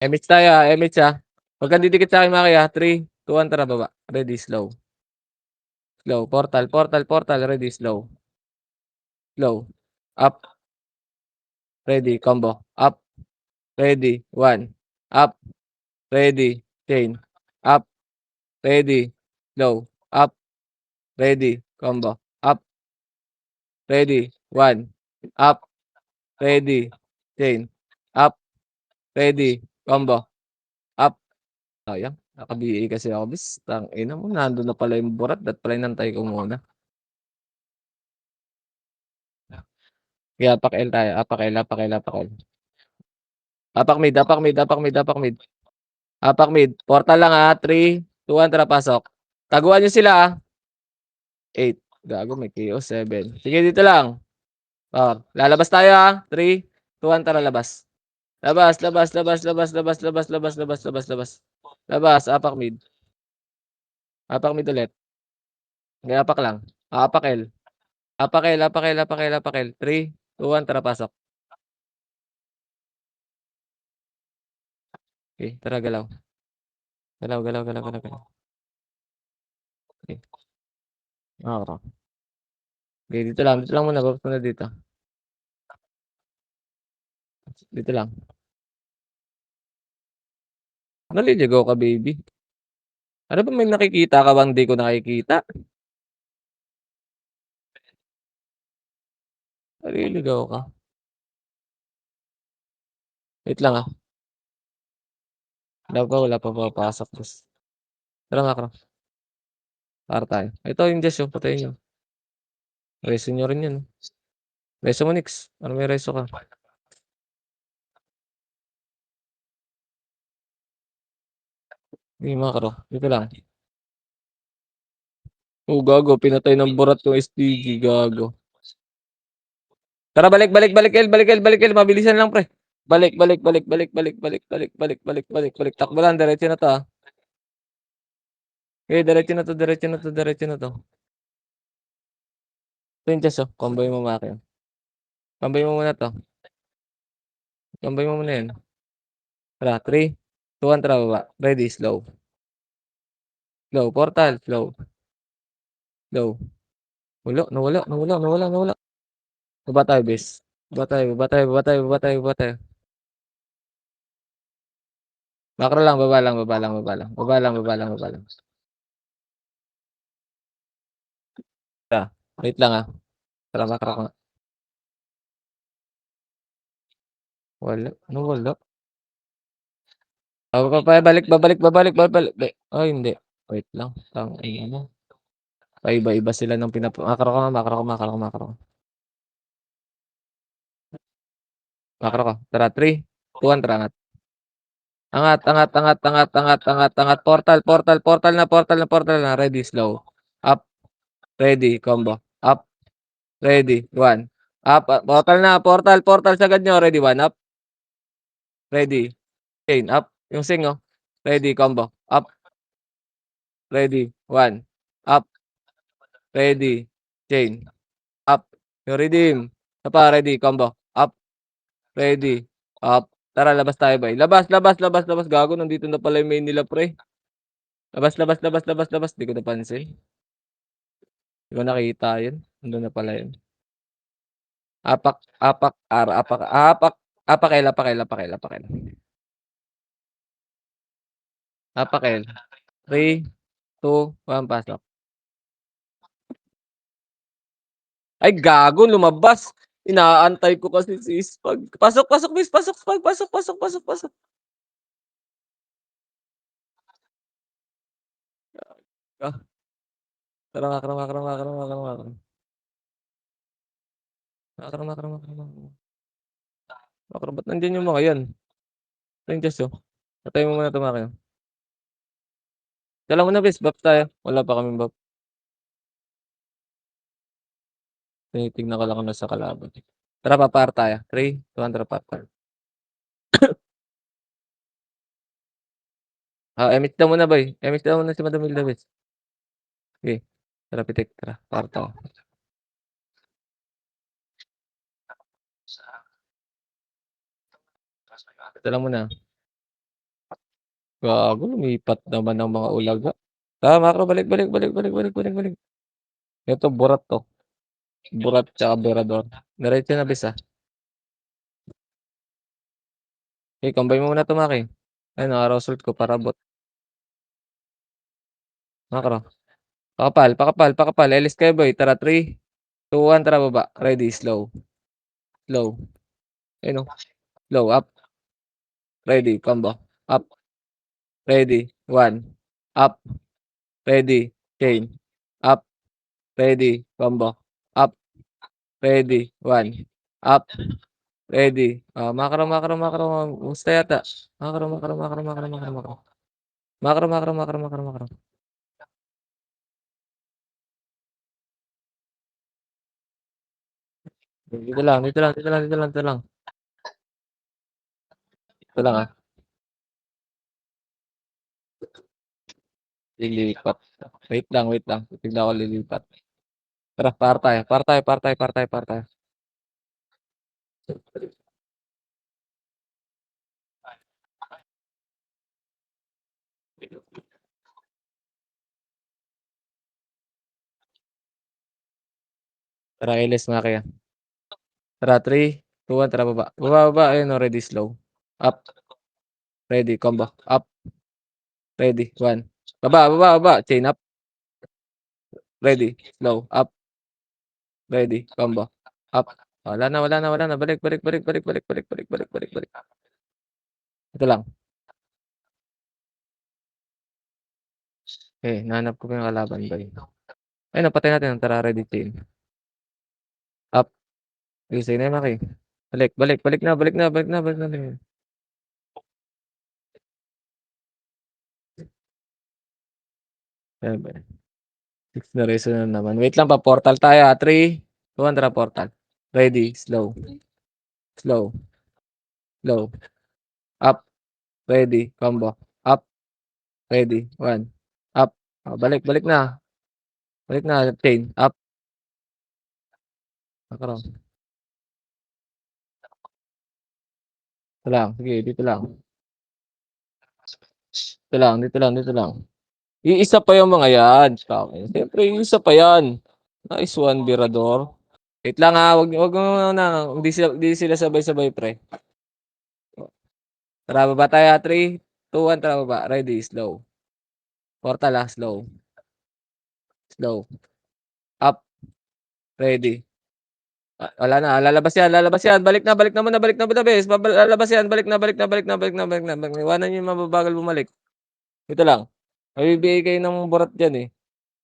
MH tayo, ah, MH, ah. Wag kang didikit sa'kin Maki, ah, 3, 2, 1 tara baba. Ready, slow. Slow, portal, portal, portal, ready, slow. Slow. Up, ready, combo. Up, ready, 1. Up, ready, chain. Up, ready, slow. Up, ready, combo. Up, ready, 1. Up, ready, chain. Up, ready, combo. Up. Sayang, naka-BA kasi ako bis, tangina mo nandun na pala yung burat, dapat pala inantay ko muna. Kaya apak-L tayo, apak-L, apak-L, apak-L. Apak mid, apak mid, apak mid, apak mid. Apak mid, portal lang, ah, 3, 2, 1 tara pasok. Taguan niyo sila, ah. 8, gago may KO 7. Sige dito lang. Oh, lalabas tayo, ah. 3, 2, 1 tara labas. Labas, labas, labas, labas, labas, labas, labas, labas, labas, labas. Labas, apak mid. Apak mid ulit. Sige apak lang. Ah, apak-L. Apak-L, apak-L, apak-L, apak-L. 3, 2, 1 tara pasok. Okey, tara galaw. Galaw, galaw, galaw, galaw, galaw. Okey, okra. Okey, dito lang muna, baba muna dito. Dito lang. Naliligaw ka baby? Ano ba may nakikita ka bang di ko nakikita? Naliligaw ka? Wait lang, ah. Wala pa pumapasok boss. Tara macro, para tayo. Ito yung Jess, oh, patayin niyo. Reso niyo rin yan, oh. Reso mo Nix, para may reso ka. Sige macro, dito lang. Oh, gago pinatay ng burat yung STG, gago. Tara balik, balik, balik L, balik L, balik L, mabilisan lang pre. Balik, balik, balik, balik, balik, balik, balik, balik, balik, balik, balik. Takbo lang, diretso na 'to, ah. Okey, diretso na 'to, diretso na 'to, diretso na 'to. Ito yung chest, oh, comboyin mo Maki, oh. Comboyin mo muna 'to, comboyin mo muna 'yan. Tara, 3, 2, 1 tara baba. Ready, slow. Slow, portal, slow, slow. Wala, nawala, nawala, nawala, nawala. Baba tayo bes. Baba tayo, baba tayo, baba tayo, baba tayo, baba tayo. Macro lang, baba lang, baba lang, baba lang. Baba lang, baba lang, baba lang. Tara, wait lang, ah. Tara macro ka nga. Wala, nawala. Oh, babalik, babalik, babalik, babalik. Ay hindi. Wait lang, tangina mo. Paiba-iba sila ng macro ka nga, macro ka, macro ka, macro ka. Macro ka. Tara, 3, 2, 1 tara angat. Angat, angat, angat, angat, angat, angat, angat. Portal, portal, portal na, portal na, portal na. Ready, slow. Up, ready, combo. Up, ready, 1. Up, portal na, portal, portal sagad niyo. Ready, 1. Up, ready. Chain, up. Yung sing, oh. Ready, combo. Up, ready, 1. Up, ready, chain. Up, yung redeem. Isa pa, ready, combo. Up, ready, up. Tara, labas tayo, bay. Labas, labas, labas, labas. Gago, nandito na pala yung main nila, pre. Labas, labas, labas, labas, labas. Di ko napansin. Di ko nakita yun. Nandun na pala yun. Apak, apak, apak, apak, apakel, apakel, apakel, apakel. Apakel. 3, 2, 1, pasok. Ay gago lumabas. Inaantay ko kasi si Spag. Pasok, pasok miss, pasok Spag, pasok, pasok, pasok, pasok. Ah, tara makro, makro, makro, makro, makro. Makro, makro, makro, makro. Makro ba't nandiyan yung mga yan? Rangers, oh. Patayin mo muna 'to Mario. Dala mo na bes, buff tayo. Wala pa kaming buff. Tinitignan ko lang kung nasa kalaban. Tara pa-par tayo. 3, 2, 1, tara par. MX daw muna boy. MX daw muna si Madam Hilda bes. Sige, tara pitik, tara par tayo. Dala mo na. Gago lumipat naman ang mga ulaga. Tara makro, balik, balik, balik, balik, balik, balik, balik. Ito burat 'to. Burat tsaka berador. Diretso na bes, Okey combine mo muna 'to Maki. Ayun naka-rosult ko para bot. Makro. Pakapal, pakapal, pakapal. Elis kayo boy. Tara 3, 2, 1 tara baba. Ready, slow, slow. Ayun oh, slow, up, ready, combo. Up, ready, 1, up, ready, chain. Up, ready, combo. Up, ready, 1, up, ready. Makro, makro, makro. Musta yata. Makro, makro, makro, makro, makro, makro. Makro, makro, makro, makro, makro. Dito lang, dito lang, dito lang, dito lang, dito lang. Ito lang, lilipat. Wait lang. Titignan ko lilipat. Tara, par tayo, par tayo, par tayo, par tayo, par tayo. Tara, Elis nga kaya. Tara, 3, 2, 1, tara baba. Baba, baba. Ayun oh, ready, slow. Up, ready, combo. Up, ready, 1. Baba, baba, baba. Chain up, ready, slow. Up, ready, combo. Up. Wala na, wala na, wala na. Balik, balik, balik, balik, balik, balik, balik, balik, balik, balik. Ito lang. Nahanap ko pa yung kalaban ba ayun oh, patayin natin. Tara, ready, chain. Up. Sige na Maki. Balik, balik, balik na, balik na, balik na, balik na. Ayan ba. 6 na reso na naman. Wait lang pa, portal tayo 3, 2, 1 tara portal. Ready, slow, slow, slow. Up, ready, combo. Up, ready, 1. Up. Balik, balik na. Balik na, chain. Up. Nakaroon. Dito lang, sige, dito lang. Dito lang, dito lang, dito lang. Iisa pa yung mga yan. Siyempre, iisa pa yan. Nice one, Birador. Wait lang wag mo na, hindi sila sabay-sabay pre. Tara baba tayo 3, 2, 1 tara baba. Ready, slow. Portal slow, slow. Up, ready. Wala na, lalabas yan. Balik na muna, balik na muna bes. Lalabas yan, balik na, balik na, balik na, balik na, balik na, balik na. Iwanan niyo yung mababagal bumalik. Ito lang. Magbibigay kayo ng burat diyan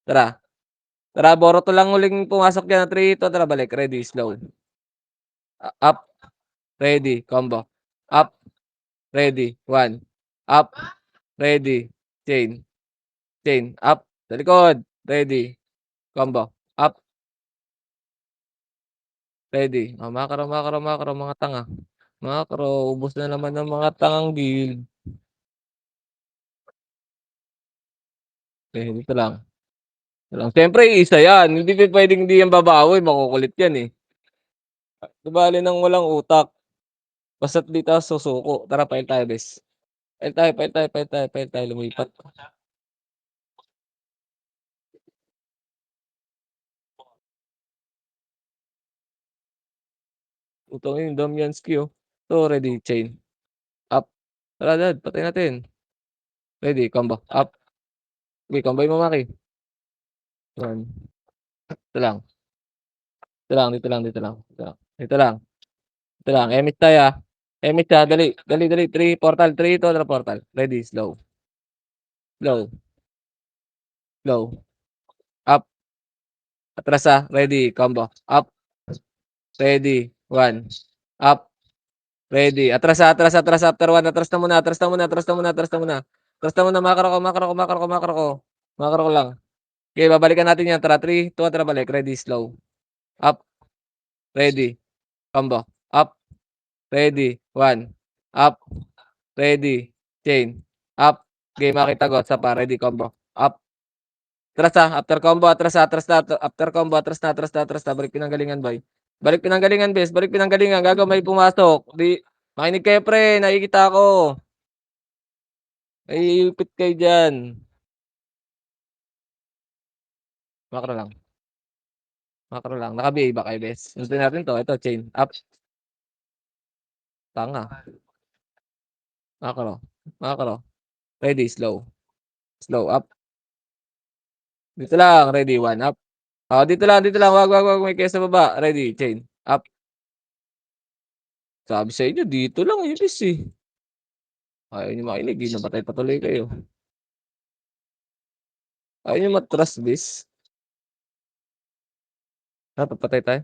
Tara. Tara, Boruto lang huling pumasok diyan 3, 2, tara balik. Ready, slow. Up, ready, combo. Up, ready, 1. Up, ready, chain. Chain, up, sa likod. Ready, combo. Up, ready. Makro, makro, makro, mga tanga. Makro, ubos na naman ng mga tangang guild. Dito lang. Ito lang. Siyempre isa yan, hindi puwedeng hindi yan babawi, makukulit yan, Di bale ng walang utak, basta't di tayo susuko. Tara file tayo bes. File tayo, file tayo, file tayo, file tayo, lumipat. Putang ina, Damianski, Ito ready, chain. Up. Tara dad, patayin natin. Ready, combo. Up. Sige, combine mo Maki. 1. Ito lang, ito lang, dito lang, dito lang, dito lang. Dito lang, ito lang. Emit tayo, Emit dali, dali, dali. 3, portal, 3, 2, tara portal. Ready, slow, slow. slow, up, atras, ready, combo, up, ready, 1, up, ready, atras, atras, after 1, atras na muna, atras na muna, atras na muna, atras na muna. Atras na muna, makro ko, makro ko, makro ko, makro ko. Makro ko lang. Okey, babalikan natin 'yan, tara 3, 2, atara balik, ready, slow, up, ready, combo, up, ready, 1, up, ready, chain, up, game makita ko, isa pa, ready, combo, up, atras, after combo, atras, atras na, after combo, atras na, atras na, atras na, balik pinanggalingan boy. Balik pinanggalingan bes, balik pinanggalingan, gago may pumasok, 'di makinig kayo pre, nakikita ako, naiipit kayo diyan. Makro lang, naka-BA ba kayo bes? Sundutin natin 'to, ito chain, up, tanga, makro, makro, ready, slow, slow, up, dito lang, ready, 1, up. Dito lang, wag, may kayo sa baba, ready, chain, up. Sabi sa inyo dito lang, ipis, eh. Ayaw niyo makinig, eh, nabatay pa tuloy kayo. Ayaw niyo matras bis. Papatay tayo?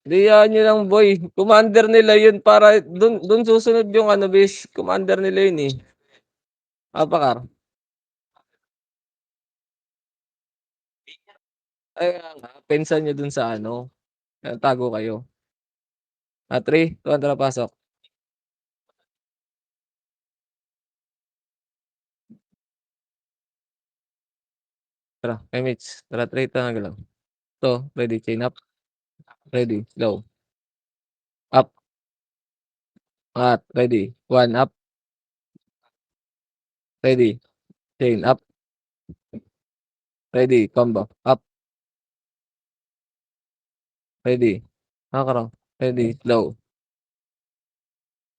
Hindi hayaan niyo lang boy, commander nila yun para dun susunod yung ano bis, commander nila yun, eh. Apakar, kaya nga pensa niyo dun sa ano, nagtago kayo. 3, 2, tara pasok. Tara, MH, tara 3, tara lang. 'To, ready, chain up, ready, slow, up, ready, 1, up, ready, chain up, ready, combo, up, ready, makro, ready, slow,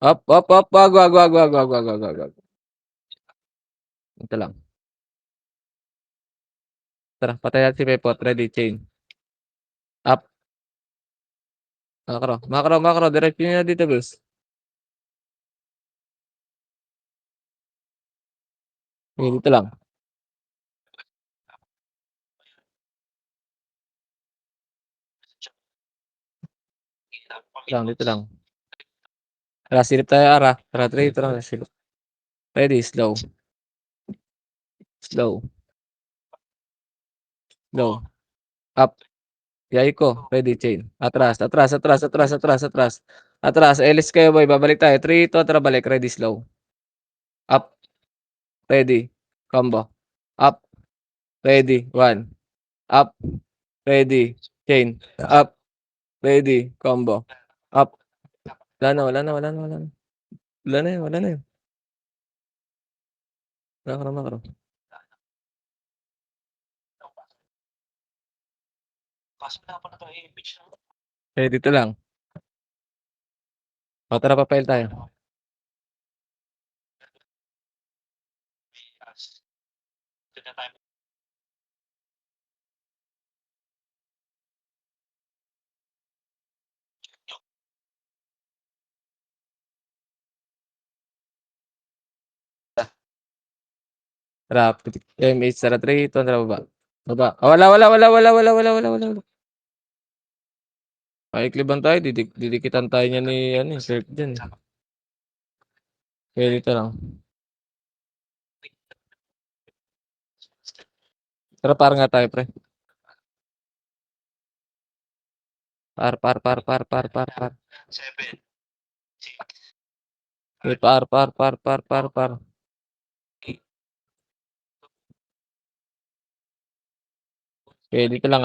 up, up, wag. Ito lang, tara patayin natin si Pepot, ready, chain, up, makro, diretso niyo na dito boss. Dito lang, dito lang. Tara silip tayo tara 3, tara silip. Ready, slow, slow, slow, up, yay ko, ready, chain, atras, LS kayo boy, babalik tayo, 3, 2, tara balik, ready, slow, up, ready, combo, up, ready, 1, up, ready, chain, up, ready, combo, up. Wala na yun. Makro. Dito lang. Tara papel tayo. Tara, MH, tara 3, 2, tara baba. Baba. Wala. Paikliban tayo, didikitan tayo niyan ni ano, eh, Sir diyan, eh. Kaya dito lang. Tara par nga tayo pre. Par. Eh, par. Okey dito lang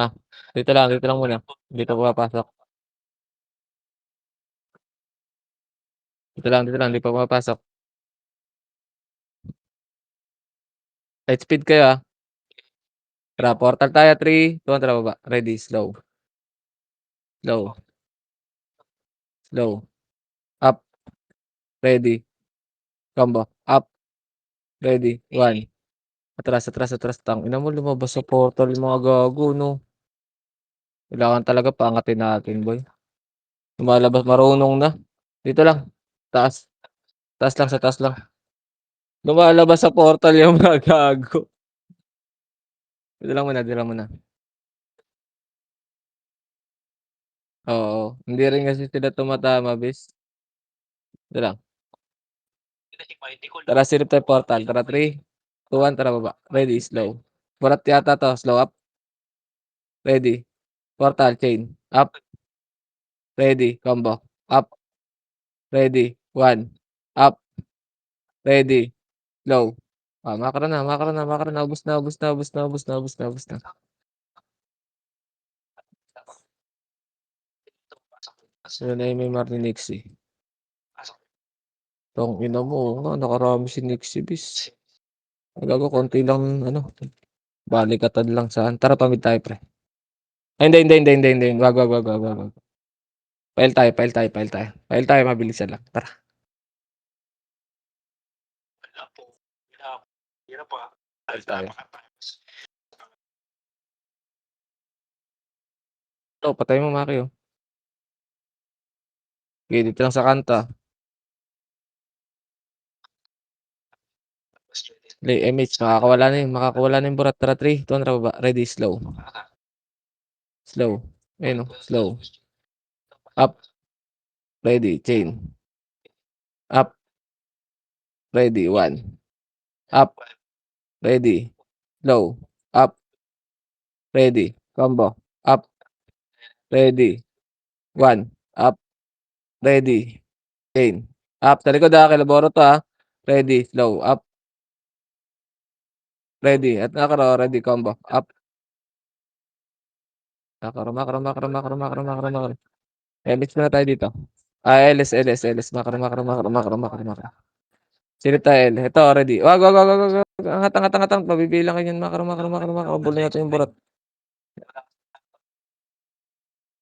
muna. Dito pumapasok. Dito lang, di pa pumapasok. Light speed kayo, Tara portal tayo 3, 2, tara baba. Ready, slow, slow, up, ready, combo, up, ready, 1, atras, tangina mo lumabas sa portal yung mga gago 'no. Kailangan talaga paangatin natin boy. Lumalabas marunong na. Dito lang, taas, taas lang, sa taas lang. Lumalabas sa portal yung mga gago. Dito lang muna. Oo, hindi rin kasi sila tumatama bes. Dito lang. Tara silip tayo portal, tara 3, 2, 1 tara baba. Ready, slow. Burat yata 'to, slow up. Ready, portal chain, up, ready, combo, up, ready, 1, up, ready, slow. Makro na, makro na, makro na, ubos na, ubos na, ubos na, ubos na, ubos na, ubos na. Sino na yung may marinig eh. Tangina mo, oo nga nakarami si Nixie bis. Gago konti lang ano, balikatan lang saan. Tara pa-mid tayo pre. Ay hindi, hindi, hindi, hindi, hindi. Wag. File tayo, file tayo, file tayo. File tayo mabilisan lang. Tara. File tayo. Patay mo Maki oh. Okey dito lang sa kanta. MH makakawala na yung burat. Tara 3, 2, 1 tara baba. Ready, slow. Slow. Ayun oh, slow. Up, ready, chain. Up, ready, 1. Up, ready, slow. Up, ready, combo. Up, ready, 1. Up, ready, chain. Up, sa likod kilaboro to Ready, slow. Up, ready, at nakaro, ready, combo. Up, makro. MH muna tayo dito. LS. Makro. Silip tayo L. Ito ready. Wag. Angat. Mabibilang ka niyan. Makro. Bulin natin yung burat.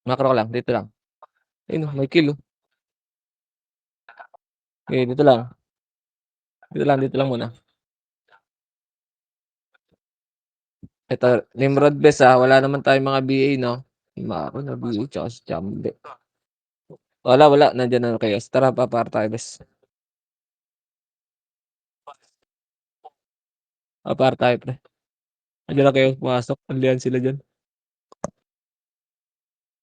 Makro ka lang. Dito lang. Ayun oh, may kill oh. Okay, dito lang. Dito lang muna. Ito, Nimrod bes wala naman tayong mga BA no. Mako na BA tsaka si Chambe. Wala. Nandiyan na kayo. Tara para tayo bes. Para tayo pre. Nandiyan na kayo pumasok. Andiyan sila dyan.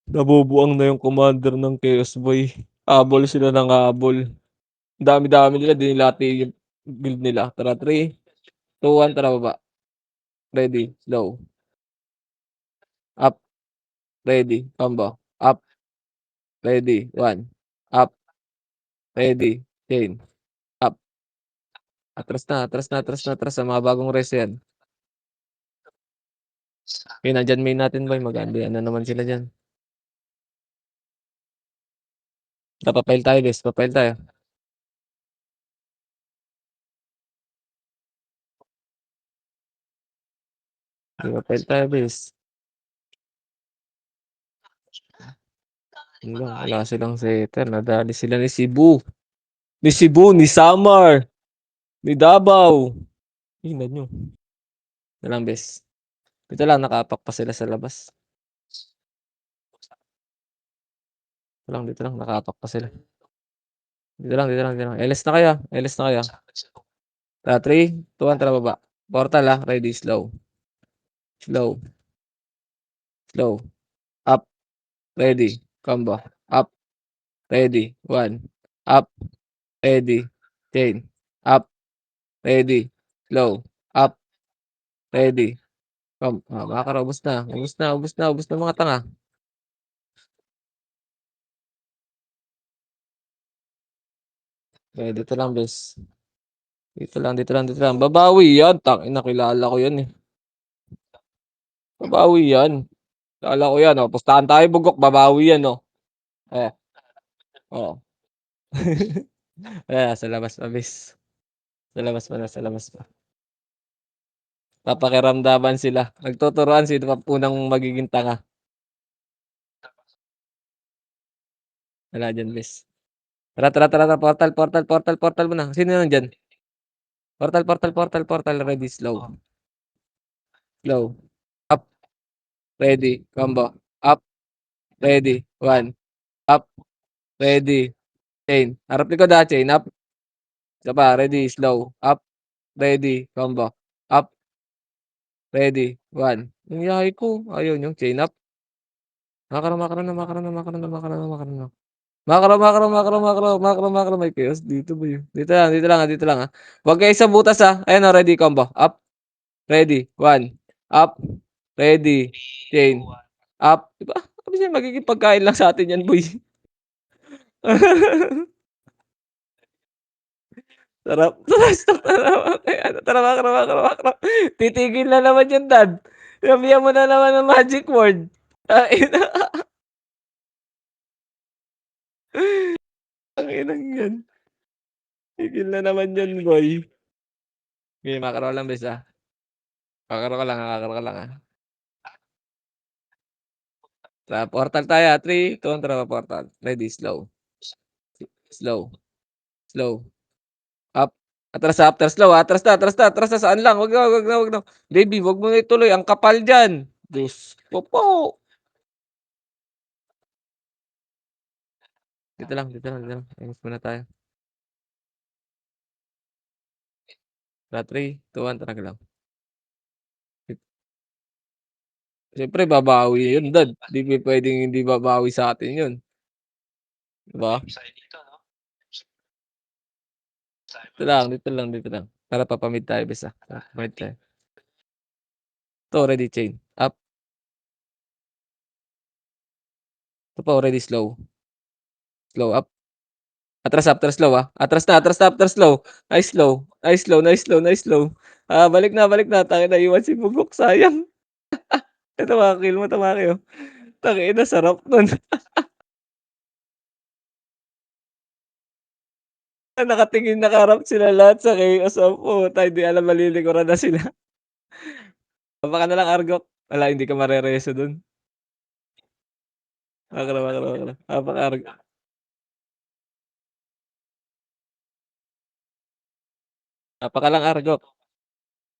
Nabubuang na yung commander ng Chaos Boy. Habol sila ng habol. Dami-dami nila. Di nila yung build nila. Tara 3, 2, 1 tara baba. Ready, slow. Up, ready, combo. Up, ready, 1. Up, ready, chain. Up. Atras sa mga bagong res yan. Okay, nandyan main natin boy. Mag-andiyan na naman sila dyan. Papail tayo guys. Papail tayo. Papail tayo guys. Wala silang setter. Nadali sila ni Cebu. Ni Samar. Ni Davao. Ina nyo. Ito lang bes. Dito lang nakapak pa sila sa labas. Dito lang nakapak pa sila. Dito lang. LS na kayo. Tara 3, 2, 1 tara baba. Portal ready, slow. Up, ready, combo. Up, ready, 1. Up, ready, chain. Up, ready, slow. Up, ready, makakara ubos na mga tanga. Dito lang bes. Dito lang. Babawi yan, tangina kilala ko yan eh. Babawi yan. Kilala ko yan pustahan tayo bugok, babawi yan Eh, oo. Sa labas pa bes. Sa labas pa. Papakiramdaman sila. Nagtuturuan sino pa unang magiging tanga. Wala diyan bes. Tara. Portal muna. Sino nandiyan? Portal. Ready, slow. Up, ready, combo. Up, ready, 1. Up, ready, chain. Harap likod chain. Up. Isa pa, ready, slow. Up, ready, combo, up, ready, 1. Ang yahay ko, ayaw niyo, chain up, makro, makro na, makro na, makro na, makro na, makro na. Makro, makro, makro, makro, makro, makro, may chaos dito boy, oh. Dito lang, dito lang, ah. Wag kayo sa butas, ah. Ayan, oh, ready, combo, up, ready, 1, up, ready, chain, up. 'Di ba, sabi sa'yo magiging pagkain lang sa'tin yan boy. Sarap, stock na naman kay ano, tara makro, makro, makro. Titigil na naman yan dad. Sabihan mo na naman ng magic word. Tangina, tanginang yan. Tigil na naman yan boy. Sige makro lang bes, ah. Makro ka lang, ah, makro ka lang, ah. Sa portal tayo, ah, 3, 2, 1 tara portal. Ready, slow, slow, slow, up. Atras slow, ah, atras na, saan lang, wag na, wag na, wag na. Baby wag mo na ituloy, ang kapal diyan. Diyos ko po. Dito lang, ayos muna tayo. Tara 3, 2, 1 tara galaw. Siyempre babawi yun dad, di pupuwedeng hindi babawi sa'tin yun, 'di ba? Dito lang. Tara papa-mid tayo bes, ah, tara mid tayo. 'To ready chain, up, 'to pa already slow, slow up, atras slow, ah, atras na after slow, nice slow, nice slow, nice slow, nice slow. Ah, balik na, tangina naiwan si Bugok sayang. Tamaki mo, tamaki, oh. Tangina sarap nun. Nakatingin nakaharap sila lahat sa chaos, oh, puta hindi alam malilikuran na sila. Papa ka na lang Argok, wala hindi ka marereso dun. Makro, makro, makro, papa ka Argok. Apa ka lang Argok,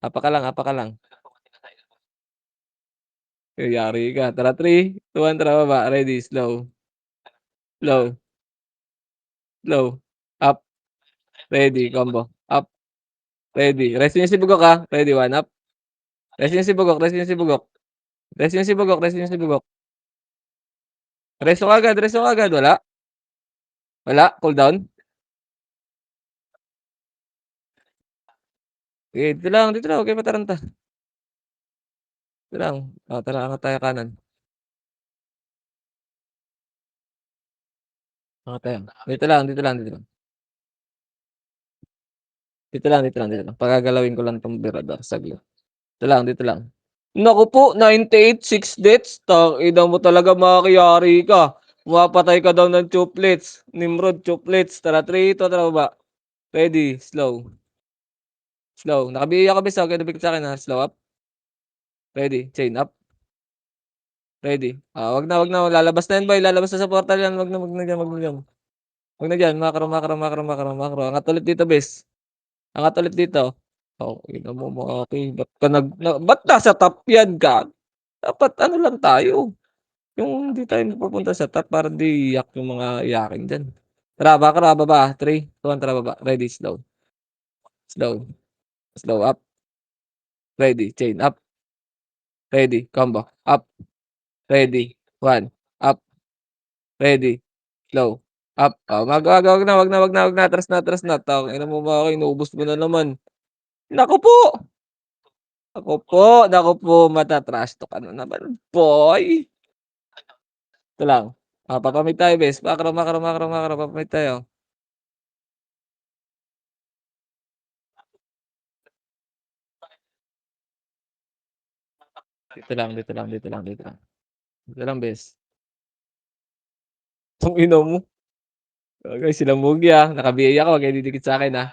apa ka lang. Yari ka, tara 3, 2, 1 tara baba, ready, slow, slow, slow, up, ready, combo, up, ready. Rest niyo si Bugok, ah, ready, 1 up. Rest niyo si Bugok, rest niyo si Bugok. Rest niyo si Bugok, rest niyo si Bugok. Resto kaagad, wala? Wala, cooldown? Sige dito lang, wag kayong mataranta. Dito lang, oh, tara angat tayo kanan, angat tayo. Dito lang. Dito lang. Pagagalawin ko lang 'tong birador saglit. Dito lang. Naku po, 98, 6 deaths. Tangina mo talaga makakayari ka. Pumapatay ka daw ng chuplets. Nimrod chuplets. Tara, 3, 2, tara baba. Ready, slow, slow. Naka-BA ako bes, okey dumikit sa'kin, ah, slow up, ready, chain up, ready. Ah, wag na lalabas na yan boy, lalabas na sa portal yan. Wag na diyan, wag na diyan. Wag na diyan, makro, makro, makro, makro, makro. Angat ulit dito bes, angat ulit dito. Tangina mo Maki, ba't nasa top yan gago? Dapat ano lang tayo, yung hindi tayo pupunta sa top para di iyak yung mga iyakin diyan. Tara baba, 3, 2, 1 tara baba, ready, slow, slow, slow up, ready, chain up, ready, combo, up, ready, 1, up, ready, slow, up. Oh, wag na, atras na, tangina mo Maki, inaubos mo na naman. Naku po, naku po, mata-trash talk ka na naman boy. Ito lang, papa-mid tayo bes, makro, makro, makro, makro, papa-mid tayo. Dito lang bes. Tangina mo, okey sila Mugi, ah, naka-BA ako, wag kayo didikit sa'kin, ah.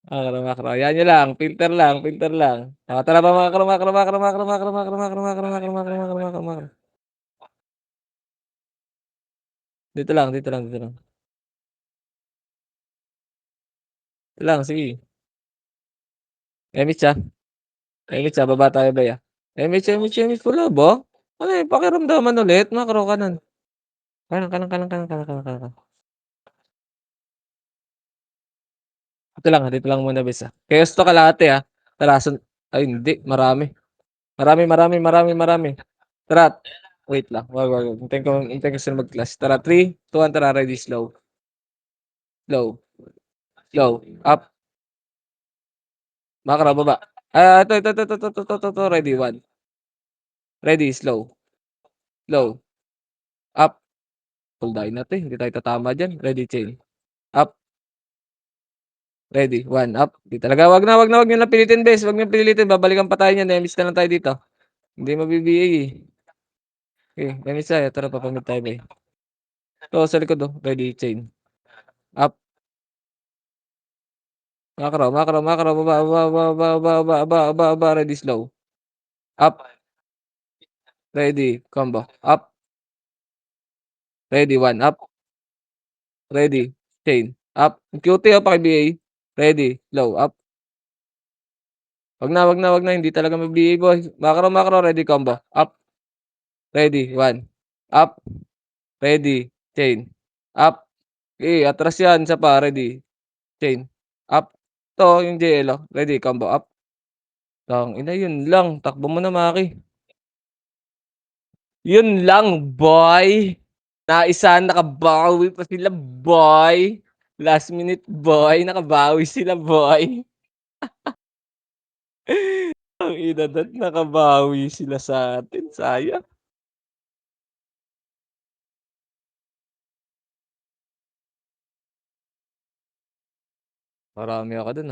Makro, makro, hayaan niyo lang, filter lang. Oh, tara pa makro, makro, makro, makro, makro, makro, makro, makro, makro, makro, makro, makro, makro. Dito lang. Ito lang, sige. MH, ah, MH, ah, baba tayo bay, ah. MH wala ba? Ano, pakiramdaman ulit, makro kanan. Kanan. dito lang muna bes, Chaos to kalahati, Tara ay hindi, marami. Marami, marami, marami, marami. Tara, wait lang, wag, hintayin ko sila mag-clash. Tara, 3, 2, 1, tara ready, slow, slow, slow, up, makro, baba. Ito, ready, 1, ready, slow, slow, up, full die na 'to, hindi tayo tatama diyan, ready, chain, up, ready, 1, up, di talaga, wag niyo lang pilitin bes, wag niyong pilitin, babalikan pa tayo niyan, na-miss na lang tayo dito. Hindi mabi-BA, eh. Okey, na-miss tayo, tara papa-mid tayo be. Ito sa likod, ready, chain, up, makro, makro, makro, baba, baba, baba, baba, baba, baba, baba, ready, slow, up, ready, combo, up, ready, 1, up, ready, chain, up, QT, paki-BA, ready, slow, up, wag na, hindi talaga mag-BA boy, makro, makro, ready, combo, up, ready, 1, up, ready, chain, up, atras yan, isa pa, ready, chain, up, 'to yung JL, ready, combo, up, tangina yun lang, takbo mo na Maki. Yun lang boy, naisahan nakabawi pa sila boy, last minute boy, nakabawi sila boy. Tangina da't nakabawi sila sa'tin, sayang. Marami ako dun,